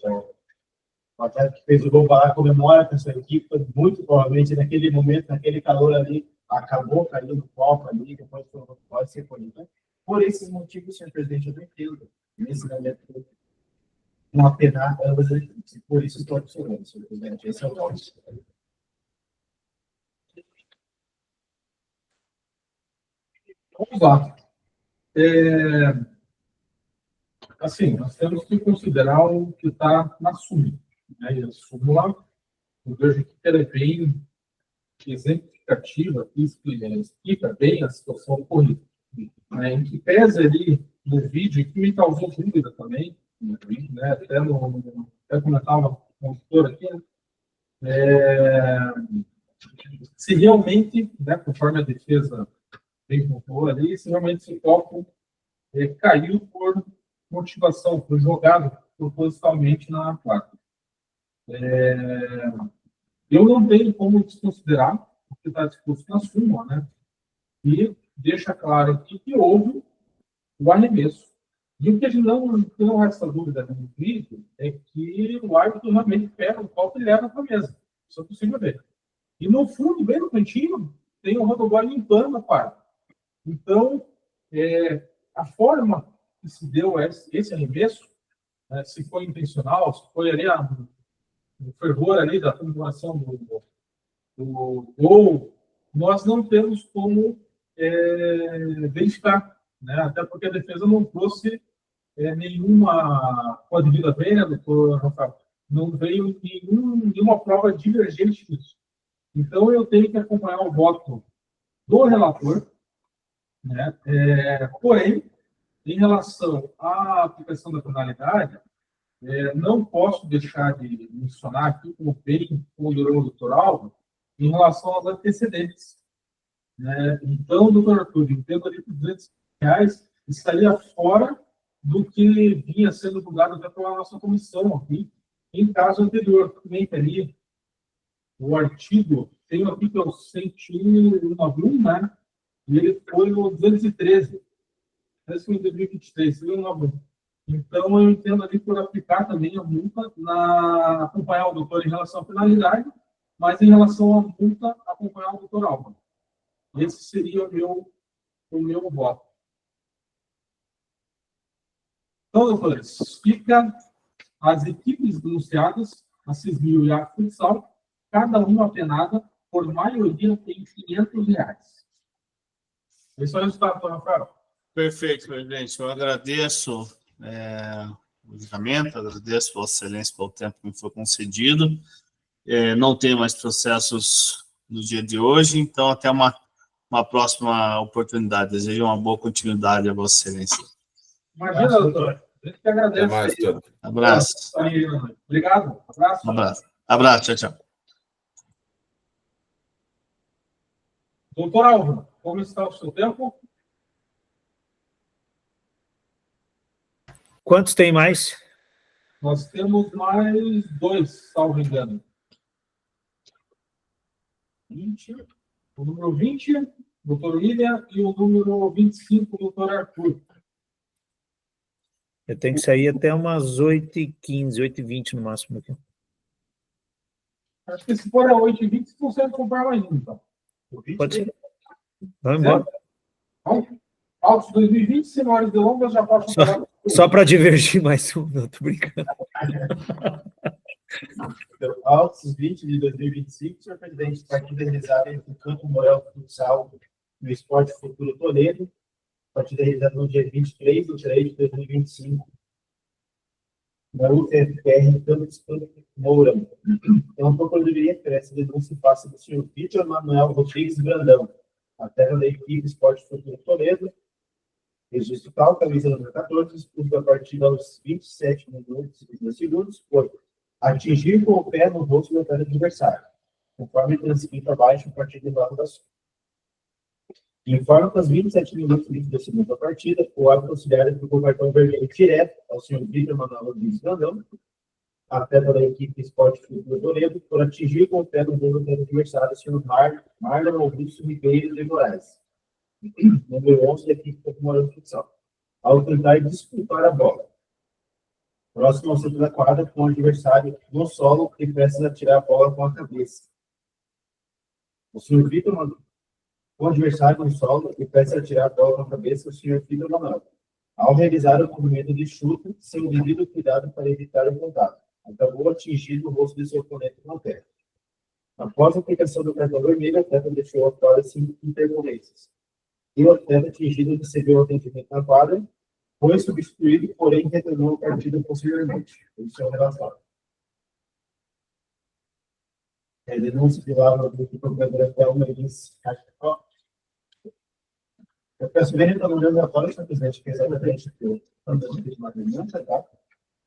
o atleta que fez o gol vai lá, comemora com a sua equipe, muito provavelmente naquele momento, naquele calor ali, acabou caindo no copo ali, depois pode ser punido. Por esses motivos, senhor presidente, eu não entendo, nesse momento, não apenar ambas as equipes, por isso estou observando, senhor presidente, esse é o ponto. Vamos lá. Assim, nós temos que considerar o que está na súmula. Né? E a súmula, eu vejo que ela é bem exemplificativa que explica bem a situação ocorrida. Em que pese ali no vídeo, que me causou dúvida também, né, até comentava com o doutor aqui, se realmente, né, conforme a defesa bem pontuou ali, se realmente esse copo caiu por motivação, foi jogado propositalmente na placa. Eu não tenho como desconsiderar o que está disposto na súmula, né? E deixa claro aqui que houve o arremesso. E o que a gente não resta dúvida no vídeo é que o árbitro realmente pega o copo e leva para a mesa. Isso é possível ver. E no fundo, bem no cantinho, tem um rodoboy limpando a parte. Então, a forma que se deu esse arremesso, né, se foi intencional, se foi ali o fervor ali da comemoração do gol, nós não temos como verificar, né? Até porque a defesa não trouxe nenhuma, pode vir a ver, né, doutor Rafael? Não veio nenhuma prova divergente disso. Então, eu tenho que acompanhar o voto do relator, né? Porém, em relação à aplicação da penalidade, não posso deixar de mencionar aqui, como bem ponderou o doutor Alvo, em relação aos antecedentes. Né? Então, doutor Arthur, entendo ali que R$200 estaria fora do que vinha sendo julgado até pela nossa comissão aqui, em caso anterior. Também ali, o artigo, tenho aqui que é o 101, né? E ele foi o 213. Esse foi em 2023, 101. Então, eu entendo ali por aplicar também a multa, acompanhar o doutor em relação à penalidade, mas em relação à multa, acompanhar o doutor Alba. Esse seria o meu voto. Então, doutores, fica as equipes denunciadas, a Cismil e a Futsal, cada uma apenada, por maioria, tem R$500. Esse é o resultado, doutor Rafael. Perfeito, presidente. Eu agradeço o julgamento, agradeço a Vossa Excelência pelo tempo que me foi concedido. Não tenho mais processos no dia de hoje, então até uma próxima oportunidade. Desejo uma boa continuidade a Vossa Excelência. Imagina, doutor. A gente que agradece. Até mais, doutor. Abraço. Obrigado. Abraço. Abraço. Tchau, tchau. Doutor Alvo, como está o seu tempo? Quantos tem mais? Nós temos mais 2, salvo engano. 20, o número 20, doutor William, e o número 25, doutor Arthur. Eu tenho que sair até umas 8h15, 8h20 no máximo aqui. Acho que se for a 8h20, você consegue comprar mais um, então. Pode ser. Vamos embora. Autos 2020, senhores de longas, já posso falar. Só para divergir mais um, não tô brincando. Então, Autos 20 de 2025, senhor presidente, partida realizada entre o Campo Moral Futsal e o Esporte Futuro Toledo, partida realizada no dia 23/3 de 2025, na UTFPR Campus Mourão. Então, a Procuradoria oferece denúncia em face do senhor Vitor Manuel Rodrigues Brandão, a terra da equipe Esporte Futuro Toledo, registro tal, camisa número 14, expulso da partida aos 27 minutos e 22 segundos, por atingir com o pé no rosto do adversário, conforme transcrito abaixo, a partir do lado da sua. Informa que aos 27 minutos e 22 segundos da partida, o árbitro considera que o cartão vermelho direto ao senhor Vitor Manuel Rodrigues Brandão, atleta da equipe Esporte Futuro Toledo, por atingir com o pé no rosto do adversário, o senhor Marlon Augusto Ribeiro de Moraes, número 11 da equipe do Morando Futsal, ao tentar disputar a bola. Próximo ao centro da quadra, com o adversário no solo, que precisa tirar a bola com a cabeça. O senhor Vitor Manuel, com o adversário no solo, que precisa tirar a bola com a cabeça, o senhor Vitor Manuel, ao realizar o movimento de chute, sem o devido cuidado para evitar o contato, acabou atingindo o rosto de seu oponente com o pé. Após a aplicação do cartão vermelho, o atleta deixou a quadra sem intercorrências. E o atleta atingido recebeu o atendimento na quadra, foi substituído, porém retornou a partida posteriormente. Esse é o relatório. denúncia de lavra do procurador até uma eles. Eu peço bem então no meu relatório, senhor presidente, que é exatamente o que eu fiz uma denúncia, tá?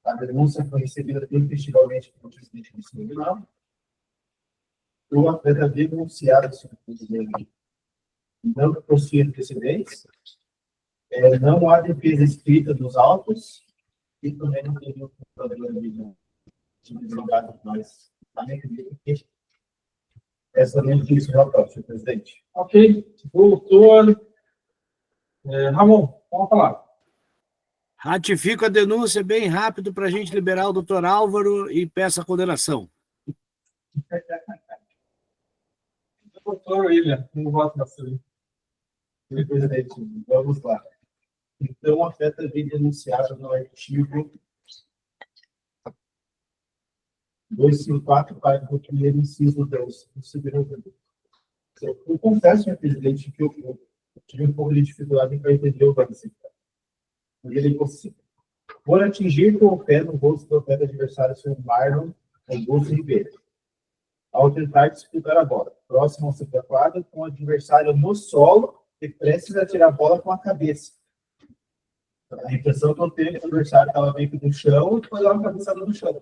A denúncia foi recebida tempestivamente pelo presidente do tribunal. O atleta denunciado, senhor presidente, não possui antecedentes, não há defesa escrita dos autos e também não teve o problema de advogado, mas também acredito que essa não é isso relatório, senhor presidente. Ok. Doutor Ramon, vamos falar. Ratifico a denúncia bem rápido para a gente liberar o doutor Álvaro e peço a condenação. Doutor William, não voto na sua. Senhor presidente, vamos lá. Então, o atleta vem denunciado no artigo 254, parágrafo 1º, inciso 10, do segundo. Eu confesso, senhor presidente, que eu tive um pouco de dificuldade para entender o lance. Ele disse, por atingir com o pé no rosto do atleta adversário, senhor Marlon Augusto Ribeiro, ao tentar disputar a bola, próximo ao centro da quadra, com o adversário no solo e prestes a tirar a bola com a cabeça. A impressão que eu tenho é que o adversário estava meio que no chão e foi lá a cabeça no chão.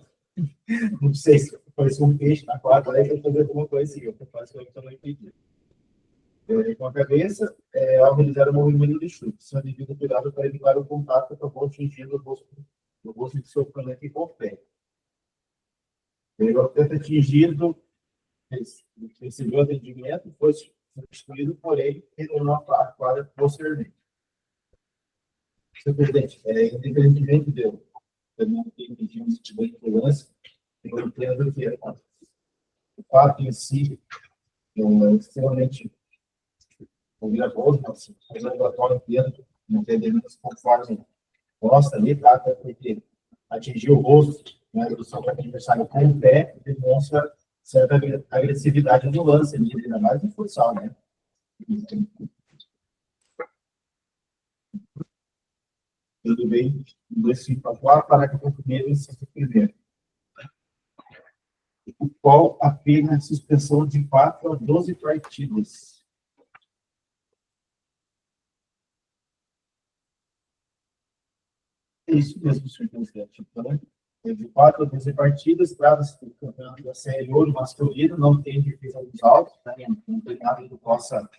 Não sei se parecia um peixe na quadra, aí eu fazer alguma coisa assim, eu faço que eu não entendi. Com a cabeça, ao realizar o movimento de chute, sendo devido cuidado para evitar o contato com a bola atingindo o rosto de seu oponente com o pé. Ele atleta atingido, recebeu atendimento, foi substituído, porém, retornou à quadra posteriormente. Senhor presidente, independentemente deu, eu não entendi um tipo de lance, eu entendo que o fato em si é extremamente obrigatório, mas o relatório inteiro, entendemos conforme gosta ali, tá? Até porque atingir o rosto, né, do seu adversário com o pé, demonstra certa agressividade no lance, ainda mais no futsal, né? Tudo bem? 254, parágrafo 1º, inciso 1º. O qual a pena de suspensão de 4 a 12 partidas. É isso mesmo, senhor presidente. Então, de 4 a 12 partidas, trata-se do campeonato da Série Ouro masculino, não tem defesa dos autos, né? Não tem nada que possa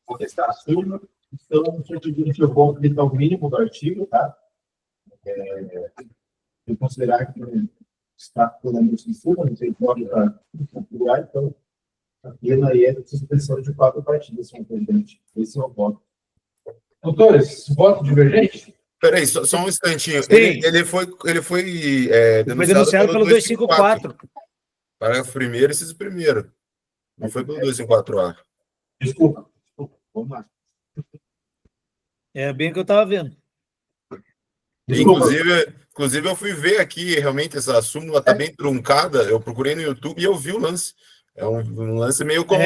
contestar a súmula. Então, o senhor presidente, eu vou aplicar o mínimo do artigo, tá? Eu considerar que está totalmente em súmula, não tem pode para configurar, então a pena aí é de suspensão de 4 partidas, senhor presidente. Esse é o voto. Doutores, voto divergente? Peraí, só um instantinho. Sim. Ele foi denunciado pelo 254. Parágrafo 1º, inciso 1º. Não foi pelo 254A. Desculpa. Vamos lá. É bem o que eu estava vendo. Inclusive, eu fui ver aqui, realmente, essa súmula está bem truncada. Eu procurei no YouTube e eu vi o lance. É um lance meio como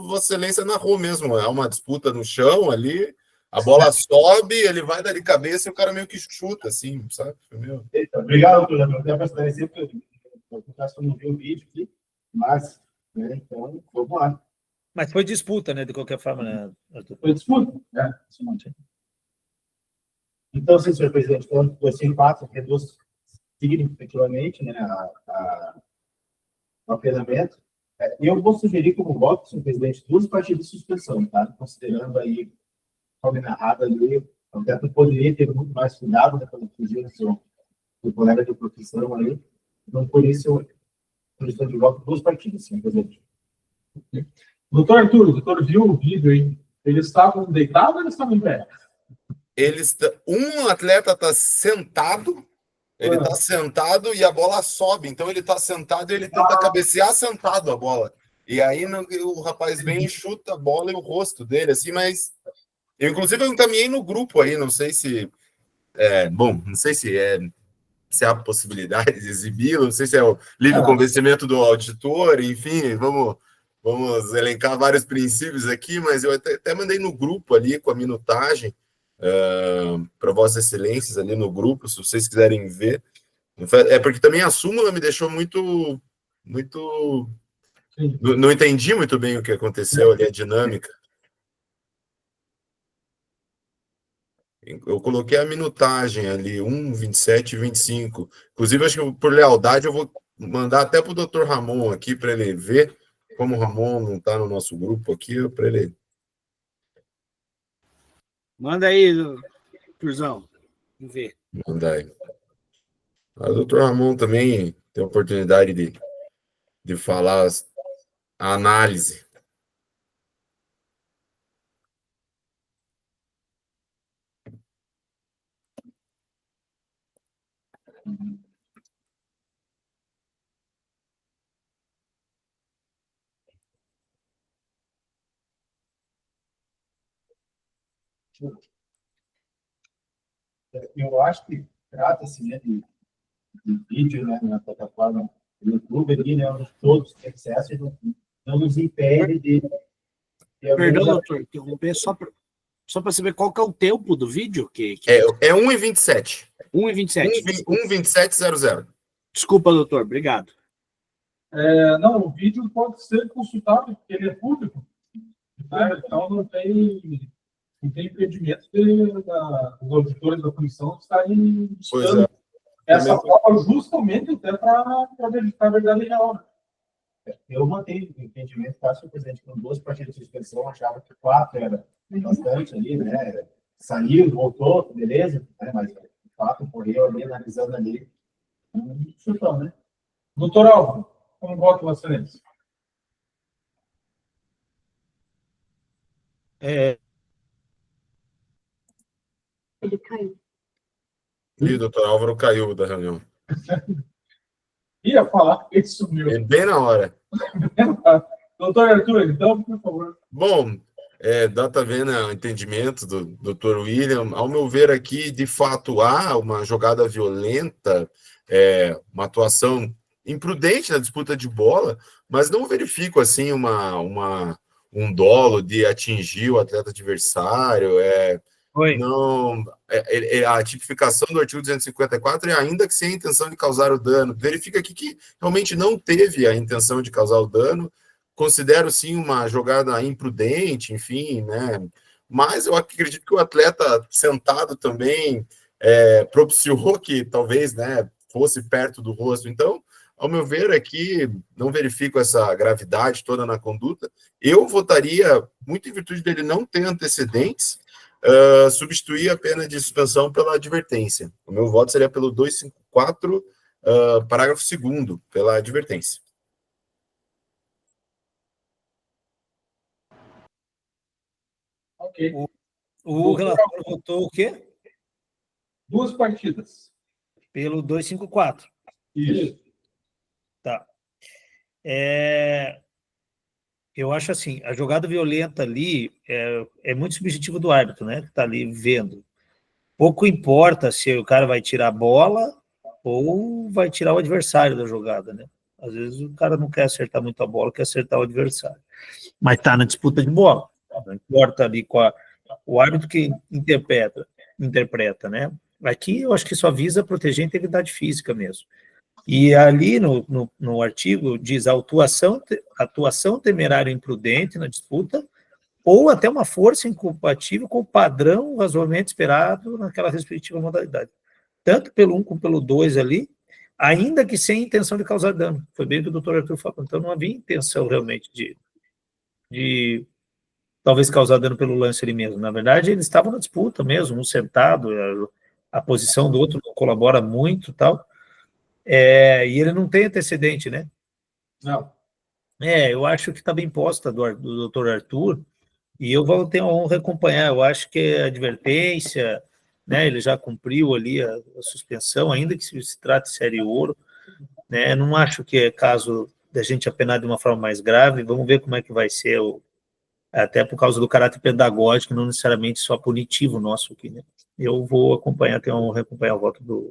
Vossa Excelência narrou mesmo. É uma disputa no chão ali, a bola sobe, ele vai dar de cabeça e o cara meio que chuta, assim, sabe? Obrigado, doutor. Eu quero esclarecer, porque eu não vi o vídeo aqui, mas, né, então, vamos lá. Mas foi disputa, né? De qualquer forma, né, Arthur? Foi disputa, né? Então, sim, senhor presidente, então, 254 reduz significativamente, né, o apelamento. Eu vou sugerir como voto, senhor presidente, 2 partidas de suspensão, tá? Considerando aí, como narrado ali, o atleta poderia ter muito mais cuidado, né, quando fugir do colega de profissão aí. Então, por isso, eu estou de voto 2 partidas, senhor presidente. Doutor Arthur, o doutor viu o vídeo aí? Eles estavam deitados ou eles estavam em pé? Um atleta está sentado, ele está sentado e a bola sobe. Então ele está sentado e ele tenta cabecear sentado a bola. E aí o rapaz vem e chuta a bola e o rosto dele, assim, mas eu, inclusive, eu encaminhei no grupo aí, não sei se não sei se há possibilidade de exibi-lo, não sei se é o livre convencimento do auditor, enfim, vamos elencar vários princípios aqui, mas eu até mandei no grupo ali com a minutagem para Vossas Excelências ali no grupo, se vocês quiserem ver. É porque também a súmula me deixou muito... Não entendi muito bem o que aconteceu ali, a dinâmica. Eu coloquei a minutagem ali, 1:27 e 25. Inclusive, acho que por lealdade eu vou mandar até para o Dr. Ramon aqui, para ele ver, como o Ramon não está no nosso grupo aqui, para ele... Manda aí, Turzão. Vamos ver. Mandar aí. O Dr. Ramon também tem a oportunidade de falar a análise. Eu acho que trata-se, né, de vídeo, né, na plataforma do YouTube ali, né, onde todos têm acesso e não nos impede de Perdão, doutor, interromper só para saber qual que é o tempo do vídeo. É 1:27. 1:27. 1:27:00. Desculpa, doutor, obrigado. Não, o vídeo pode ser consultado, porque ele é público. Né? Então, não tem impedimento dos auditores da comissão estarem buscando essa prova justamente até para verificar a verdade real. Eu mantenho o entendimento, quase que o presidente, com 2 partidas de suspensão, achava que 4 era bastante ali, né? Saiu, voltou, beleza, né? Mas de fato, correu ali, analisando ali, chutão, né? Doutor Álvaro, como vota você nisso? Ele caiu. E o doutor Álvaro caiu da reunião. Ia falar que ele sumiu. Bem na hora. Doutor Arthur, então, por favor. Bom, data vendo o entendimento do Dr. William, ao meu ver aqui, de fato, há uma jogada violenta, uma atuação imprudente na disputa de bola, mas não verifico assim um dolo de atingir o atleta adversário. Não, a tipificação do artigo 254 é ainda que sem a intenção de causar o dano. Verifica aqui que realmente não teve a intenção de causar o dano. Considero, sim, uma jogada imprudente, enfim, né? Mas eu acredito que o atleta sentado também propiciou que talvez, né, fosse perto do rosto. Então, ao meu ver aqui, não verifico essa gravidade toda na conduta. Eu votaria, muito em virtude dele não ter antecedentes, substituir a pena de suspensão pela advertência. O meu voto seria pelo 254, parágrafo 2º, pela advertência. Ok. O relator votou o quê? 2 partidas. Pelo 254. Isso. Tá. Eu acho assim, a jogada violenta ali é muito subjetivo do árbitro, né? Que está ali vendo. Pouco importa se o cara vai tirar a bola ou vai tirar o adversário da jogada, né? Às vezes o cara não quer acertar muito a bola, quer acertar o adversário. Mas está na disputa de bola. Não importa ali o árbitro que interpreta, né? Aqui eu acho que só visa proteger a integridade física mesmo. E ali no artigo diz atuação temerária imprudente na disputa ou até uma força incompatível com o padrão razoavelmente esperado naquela respectiva modalidade. Tanto pelo 1 como pelo 2 ali, ainda que sem intenção de causar dano. Foi bem o que o doutor Arthur falou. Então não havia intenção realmente de talvez causar dano pelo lance ali mesmo. Na verdade, eles estavam na disputa mesmo, um sentado, a posição do outro não colabora muito e tal. E ele não tem antecedente, né? Não. Eu acho que está bem posta do Dr. Arthur, e eu vou ter a honra de acompanhar. Eu acho que é advertência, né? Ele já cumpriu ali a suspensão, ainda que se trate de série ouro, né? Não acho que é caso da gente apenar de uma forma mais grave. Vamos ver como é que vai ser, até por causa do caráter pedagógico, não necessariamente só punitivo nosso aqui, né? Eu vou acompanhar, tenho a honra de acompanhar o voto do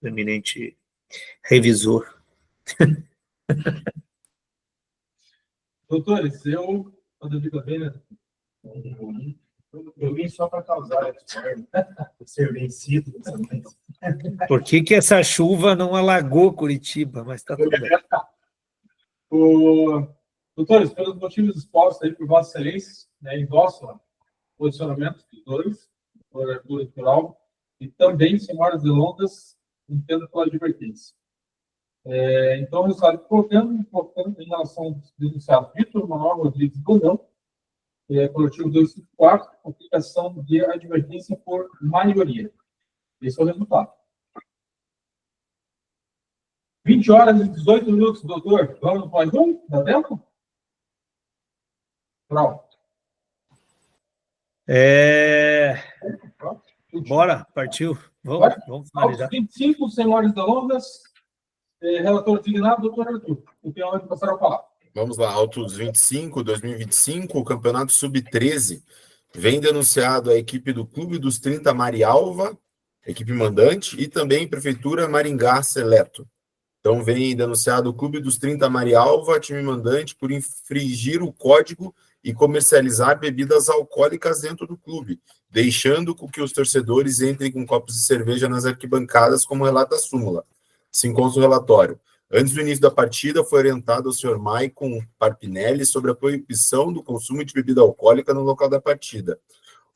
eminente revisor. Doutores, eu, quando eu digo bem, né? Eu vim só para causar ser vencido dessa vez. Por que que essa chuva não alagou Curitiba? Mas tá tudo bem. Doutores, pelos motivos expostos aí por Vossa Excelência, né, endossam o posicionamento dos dois, por Arthur Eleitoral, e também, sem maiores delongas, entendo pela advertência. Então, o resultado colocando em relação ao denunciado Vitor Manuel Rodrigues Gondão, coletivo 254, aplicação de advertência por maioria. Esse é o resultado. 20 horas e 18 minutos, doutor. Vamos no pós 1? Dá tempo? Pronto. Bora, partiu. Vamos finalizar. Aos 25, sem maiores delongas, relator designado, doutor Arthur. O que é onde passaram a falar. Vamos lá, autos 25, 2025, o Campeonato Sub-13 vem denunciado a equipe do Clube dos 30 Marialva, equipe mandante, e também Prefeitura Maringá Seleto. Então vem denunciado o Clube dos 30 Marialva, time mandante, por infringir o código e comercializar bebidas alcoólicas dentro do clube, deixando com que os torcedores entrem com copos de cerveja nas arquibancadas, como relata a súmula. Se encontra o relatório. Antes do início da partida, foi orientado ao senhor Maicon Parpinelli sobre a proibição do consumo de bebida alcoólica no local da partida.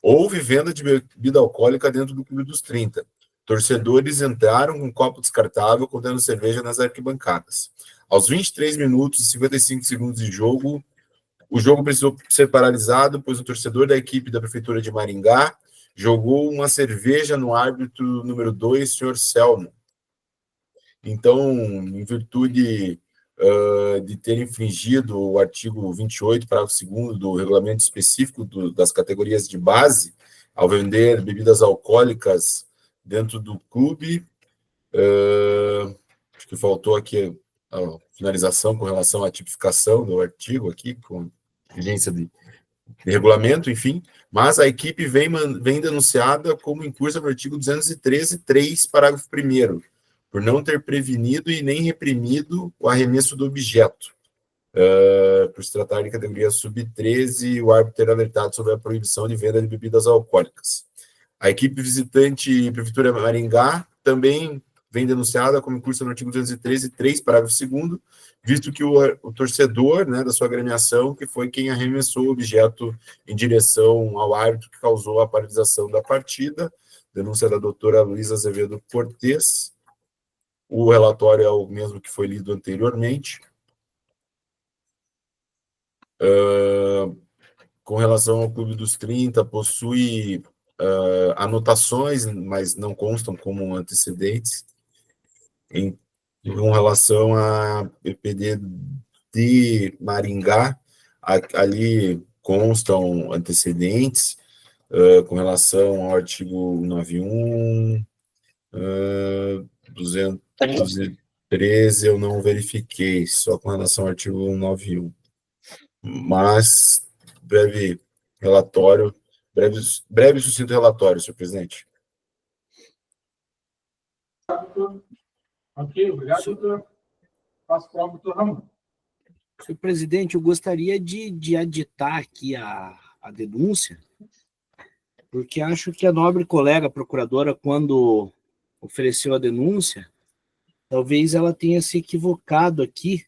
Houve venda de bebida alcoólica dentro do Clube dos 30. Torcedores entraram com um copo descartável contendo cerveja nas arquibancadas. Aos 23 minutos e 55 segundos de jogo, o jogo precisou ser paralisado, pois o torcedor da equipe da Prefeitura de Maringá jogou uma cerveja no árbitro número 2, senhor Selmo. Então, em virtude de ter infringido o artigo 28, parágrafo 2º do regulamento específico das categorias de base, ao vender bebidas alcoólicas dentro do clube, acho que faltou aqui a finalização com relação à tipificação do artigo aqui, com vigência de regulamento, enfim, mas a equipe vem denunciada como incursa no artigo 213.3, parágrafo 1º, por não ter prevenido e nem reprimido o arremesso do objeto. Por se tratar de categoria sub-13, o árbitro ter alertado sobre a proibição de venda de bebidas alcoólicas. A equipe visitante Prefeitura Maringá também vem denunciada como incursa no artigo 213.3, parágrafo 2º, visto que o torcedor, né, da sua agremiação, que foi quem arremessou o objeto em direção ao árbitro que causou a paralisação da partida. Denúncia da doutora Luísa Azevedo Cortes. O relatório é o mesmo que foi lido anteriormente. Com relação ao Clube dos 30, possui anotações, mas não constam como antecedentes. Com relação a EPD de Maringá, ali constam antecedentes, com relação ao artigo 91, 213 eu não verifiquei, só com relação ao artigo 191. Mas, breve relatório, breve e sucinto relatório, senhor presidente. Ok, obrigado, doutor. Passo para o doutor Ramon. Senhor presidente, eu gostaria de aditar aqui a denúncia, porque acho que a nobre colega procuradora, quando ofereceu a denúncia, talvez ela tenha se equivocado aqui,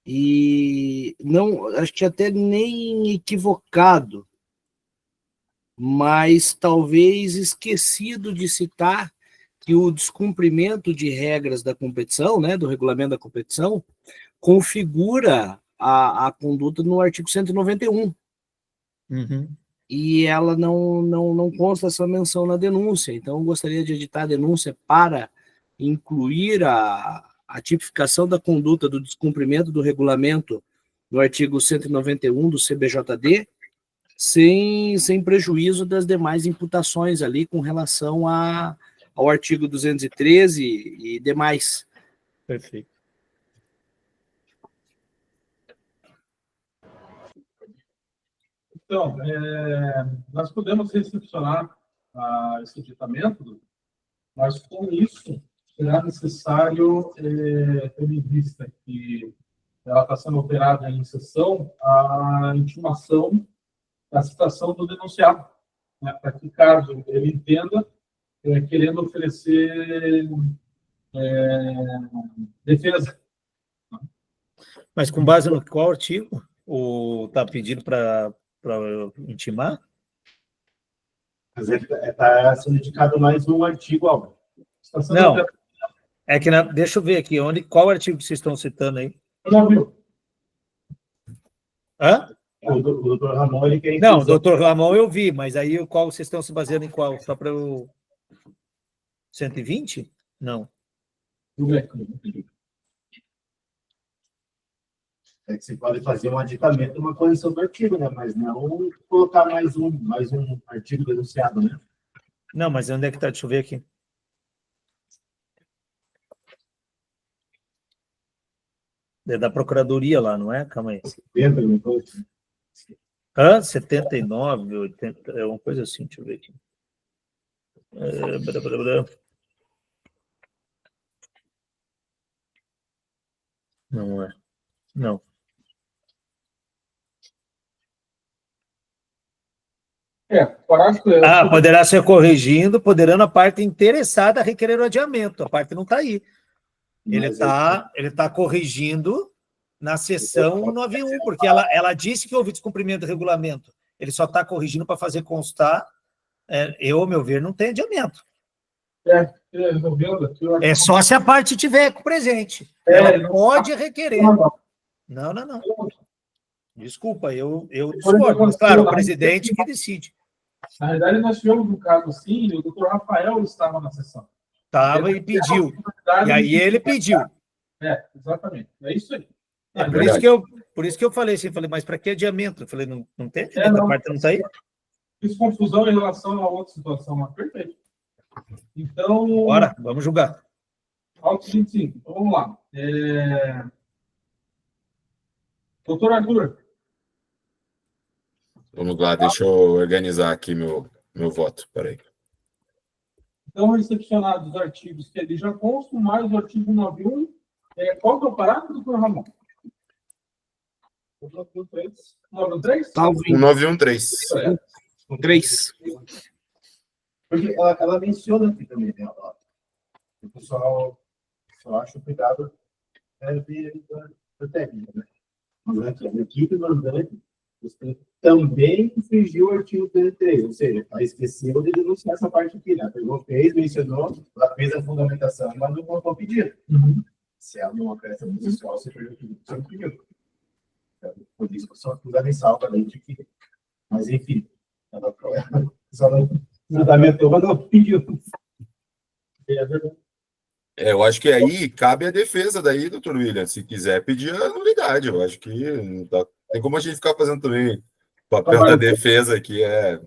e não, acho que até nem equivocado, mas talvez esquecido de citar que o descumprimento de regras da competição, né, do regulamento da competição, configura a conduta no artigo 191. E ela não consta essa menção na denúncia. Então, eu gostaria de editar a denúncia para incluir a tipificação da conduta do descumprimento do regulamento no artigo 191 do CBJD, sem prejuízo das demais imputações ali com relação ao artigo 213 e demais. Perfeito. Então, nós podemos recepcionar esse aditamento, mas com isso será necessário ter em vista que ela está sendo operada em sessão a intimação da citação do denunciado, né, para que, caso ele entenda, querendo oferecer defesa. Mas com base no qual artigo? Ou está pedindo para intimar? Mas está sendo indicado mais um artigo, Álvaro. Citação Não. do- É que, deixa eu ver aqui, qual artigo que vocês estão citando aí? Não viu? Hã? O doutor Ramon, ele quer Não, inclusão. doutor Ramon eu vi, mas aí qual vocês estão se baseando em qual? Só para o 120? Não. É que você pode fazer um aditamento, uma correção do artigo, né? Mas não colocar mais um artigo denunciado, né? Não, mas onde é que está? Deixa eu ver aqui. É da Procuradoria lá, não é? Calma aí. Dentro do coisa. Hã? 79, 80, é uma coisa assim, deixa eu ver aqui. Blá, blá, blá. Não é. Não. Parágrafo. Poderá ser corrigindo, poderando a parte interessada requerer o adiamento. A parte não está aí. Ele está corrigindo na seção 91, porque ela disse que houve descumprimento do regulamento. Ele só está corrigindo para fazer constar. Ao meu ver, não tem adiamento. Resolvendo aqui, eu acho É só se a parte tiver presente. Ela pode requerer. Não. Desculpa, eu discordo. Mas, claro, o presidente que decide. Na verdade, nós tivemos um caso assim, e o doutor Rafael estava na sessão. Estava e pediu. E aí ele pediu. Exatamente. É isso aí. Por isso que eu falei assim, mas para que adiamento? Eu falei, não tem adiamento, não. a parte não está aí. Fiz confusão em relação a outra situação, mas perfeito. Então. Bora, vamos julgar. Auto 25. Então, vamos lá. Doutor Arthur. Vamos lá, deixa eu organizar aqui meu voto. Peraí. Então, recepcionados os artigos que ali já constam, mais o artigo 91. Qual que é o parágrafo, doutor Ramon? 93? 93? Talvez. 1913. 3. Porque ela menciona aqui também, né? O pessoal só acha o cuidado da técnica, né? Mas aqui, a equipe mandante também infringiu o artigo 33, ou seja, ela esqueceu de denunciar essa parte aqui, né? Pegou, fez, mencionou, ela fez a fundamentação, mas não colocou o pedido. Se ela não acresce a processual, você perdeu o pedido, você não pediu. Por isso, só acusada em salva além de que. Mas, enfim, ela só não fundamentou, mas não pediu. Eu acho que aí cabe a defesa daí, doutor William, se quiser pedir a nulidade. Eu acho que não dá, tem como a gente ficar fazendo também o papel da defesa, que é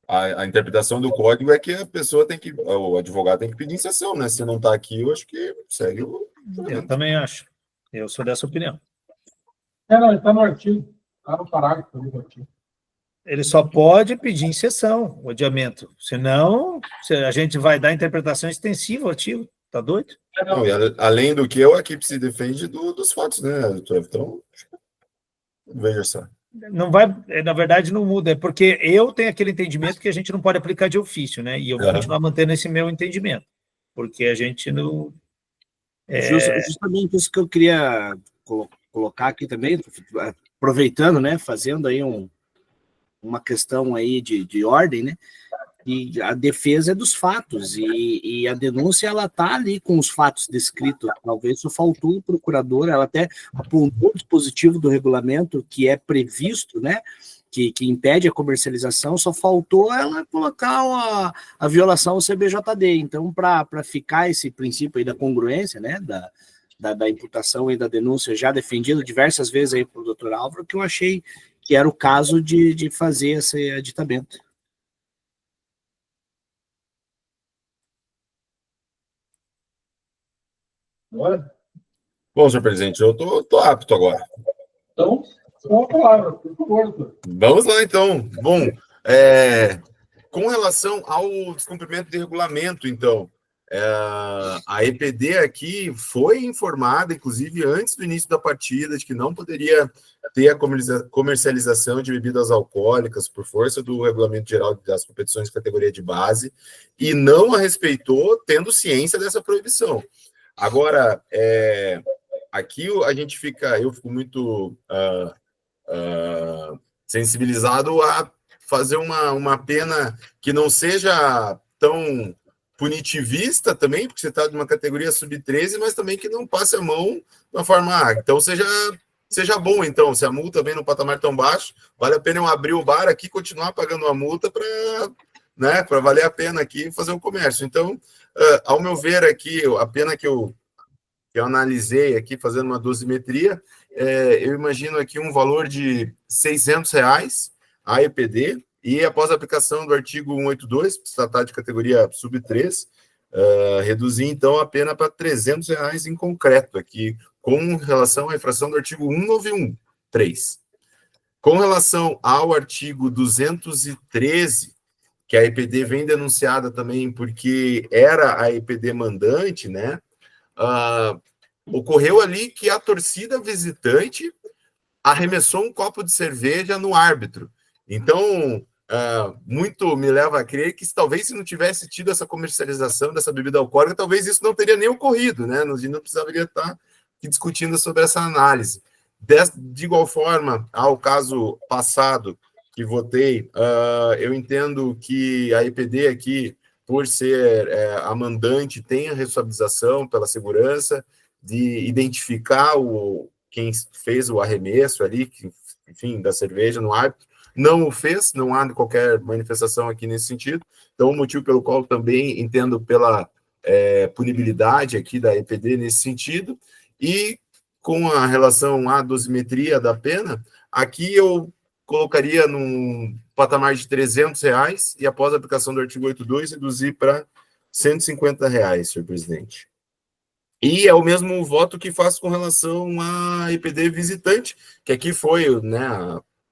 a interpretação do código é que a pessoa tem que, o advogado tem que pedir iniciação, né? Se não está aqui, eu acho que segue o... Eu também acho. Eu sou dessa opinião. Não, está no artigo. Está no parágrafo do artigo. Ele só pode pedir em sessão o adiamento. Senão, a gente vai dar interpretação extensiva ao artigo. Tá doido? Não, e além do que, a equipe se defende dos fatos, né, doutor? Então, veja só. Não vai, na verdade, não muda. É porque eu tenho aquele entendimento que a gente não pode aplicar de ofício, né? E eu vou continuar mantendo esse meu entendimento. Porque a gente não... Justamente isso que eu queria colocar aqui também, aproveitando, né? Fazendo aí uma questão aí de ordem, né? E a defesa é dos fatos, e a denúncia, ela está ali com os fatos descritos. Talvez só faltou o procurador, ela até apontou o dispositivo do regulamento que é previsto, né? Que impede a comercialização, só faltou ela colocar a violação ao CBJD. Então, para ficar esse princípio aí da congruência, né? Da imputação e da denúncia já defendido diversas vezes aí pelo doutor Álvaro, que eu achei que era o caso de fazer esse aditamento. Agora? Bom, senhor presidente, eu tô apto agora. Então, com a palavra, por favor, doutor. Vamos lá, então. Bom, com relação ao descumprimento de regulamento, então, A EPD aqui foi informada, inclusive antes do início da partida, de que não poderia ter a comercialização de bebidas alcoólicas por força do Regulamento Geral das Competições de Categoria de Base, e não a respeitou, tendo ciência dessa proibição. Agora, aqui eu fico muito sensibilizado a fazer uma pena que não seja tão punitivista também, porque você está de uma categoria sub-13, mas também que não passe a mão de uma forma... Então, seja bom, então, se a multa vem num patamar tão baixo, vale a pena eu abrir o bar aqui e continuar pagando a multa para, né, para valer a pena aqui fazer o comércio. Então, ao meu ver aqui, a pena que eu analisei aqui, fazendo uma dosimetria, eu imagino aqui um valor de R$600 a EPD, e após a aplicação do artigo 182, se tratar de categoria sub-3, reduzir então a pena para R$300 em concreto, aqui, com relação à infração do artigo 191.3. Com relação ao artigo 213, que a EPD vem denunciada também porque era a EPD mandante, né? Ocorreu ali que a torcida visitante arremessou um copo de cerveja no árbitro. Então, muito me leva a crer que talvez se não tivesse tido essa comercialização dessa bebida alcoólica, talvez isso não teria nem ocorrido, né? A gente não precisaria estar aqui discutindo sobre essa análise. De igual forma, ao caso passado que votei, eu entendo que a EPD aqui, por ser a mandante, tem a responsabilização pela segurança de identificar quem fez o arremesso ali, enfim, da cerveja no árbitro. Não o fez, não há qualquer manifestação aqui nesse sentido. Então, o motivo pelo qual também entendo pela punibilidade aqui da EPD nesse sentido. E com a relação à dosimetria da pena, aqui eu colocaria num patamar de R$300 e após a aplicação do artigo 82, reduzir para R$150, senhor presidente. E é o mesmo voto que faço com relação à EPD visitante, que aqui foi, né,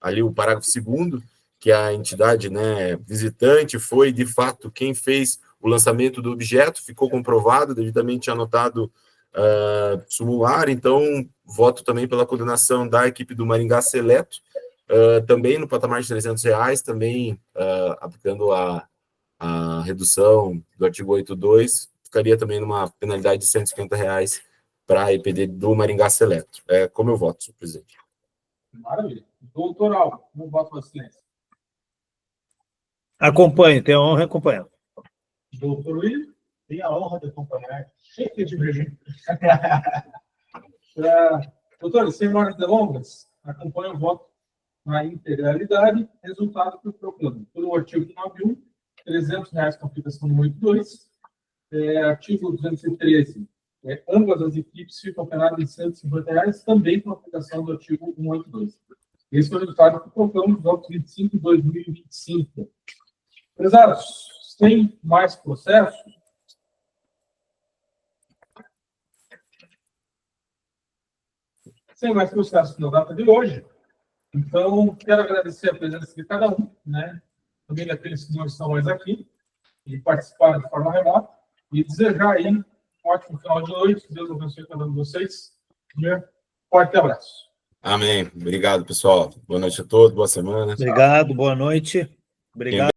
ali o parágrafo 2º, que a entidade, né, visitante foi, de fato, quem fez o lançamento do objeto, ficou comprovado, devidamente anotado sumular, então voto também pela condenação da equipe do Maringá Seleto, também no patamar de R$300, também aplicando a redução do artigo 82, ficaria também numa penalidade de R$150 para a EPD do Maringá Seleto. Como eu voto, senhor presidente. Maravilha. Doutor Alves, como voto a silêncio? Acompanho, tenho a honra de acompanhar. Doutor William? Tenho a honra de acompanhar. Cheio de beijo. Doutor, sem mais delongas, acompanho o voto na integralidade, resultado que eu proclamo. Pelo artigo 91, R$300 com aplicação no 82, artigo 213, ambas as equipes ficam penadas em R$150, também com aplicação do artigo 182. Esse foi o resultado que colocamos nos votos 25 de 2025. Empresários, tem mais processos? Sem mais processos na data de hoje. Então, quero agradecer a presença de cada um, né? Também daqueles que não estão mais aqui, e participaram de forma remota, e desejar aí um ótimo final de noite. Deus abençoe cada um de vocês. Forte abraço. Amém. Obrigado, pessoal. Boa noite a todos, boa semana. Obrigado, boa noite. Obrigado.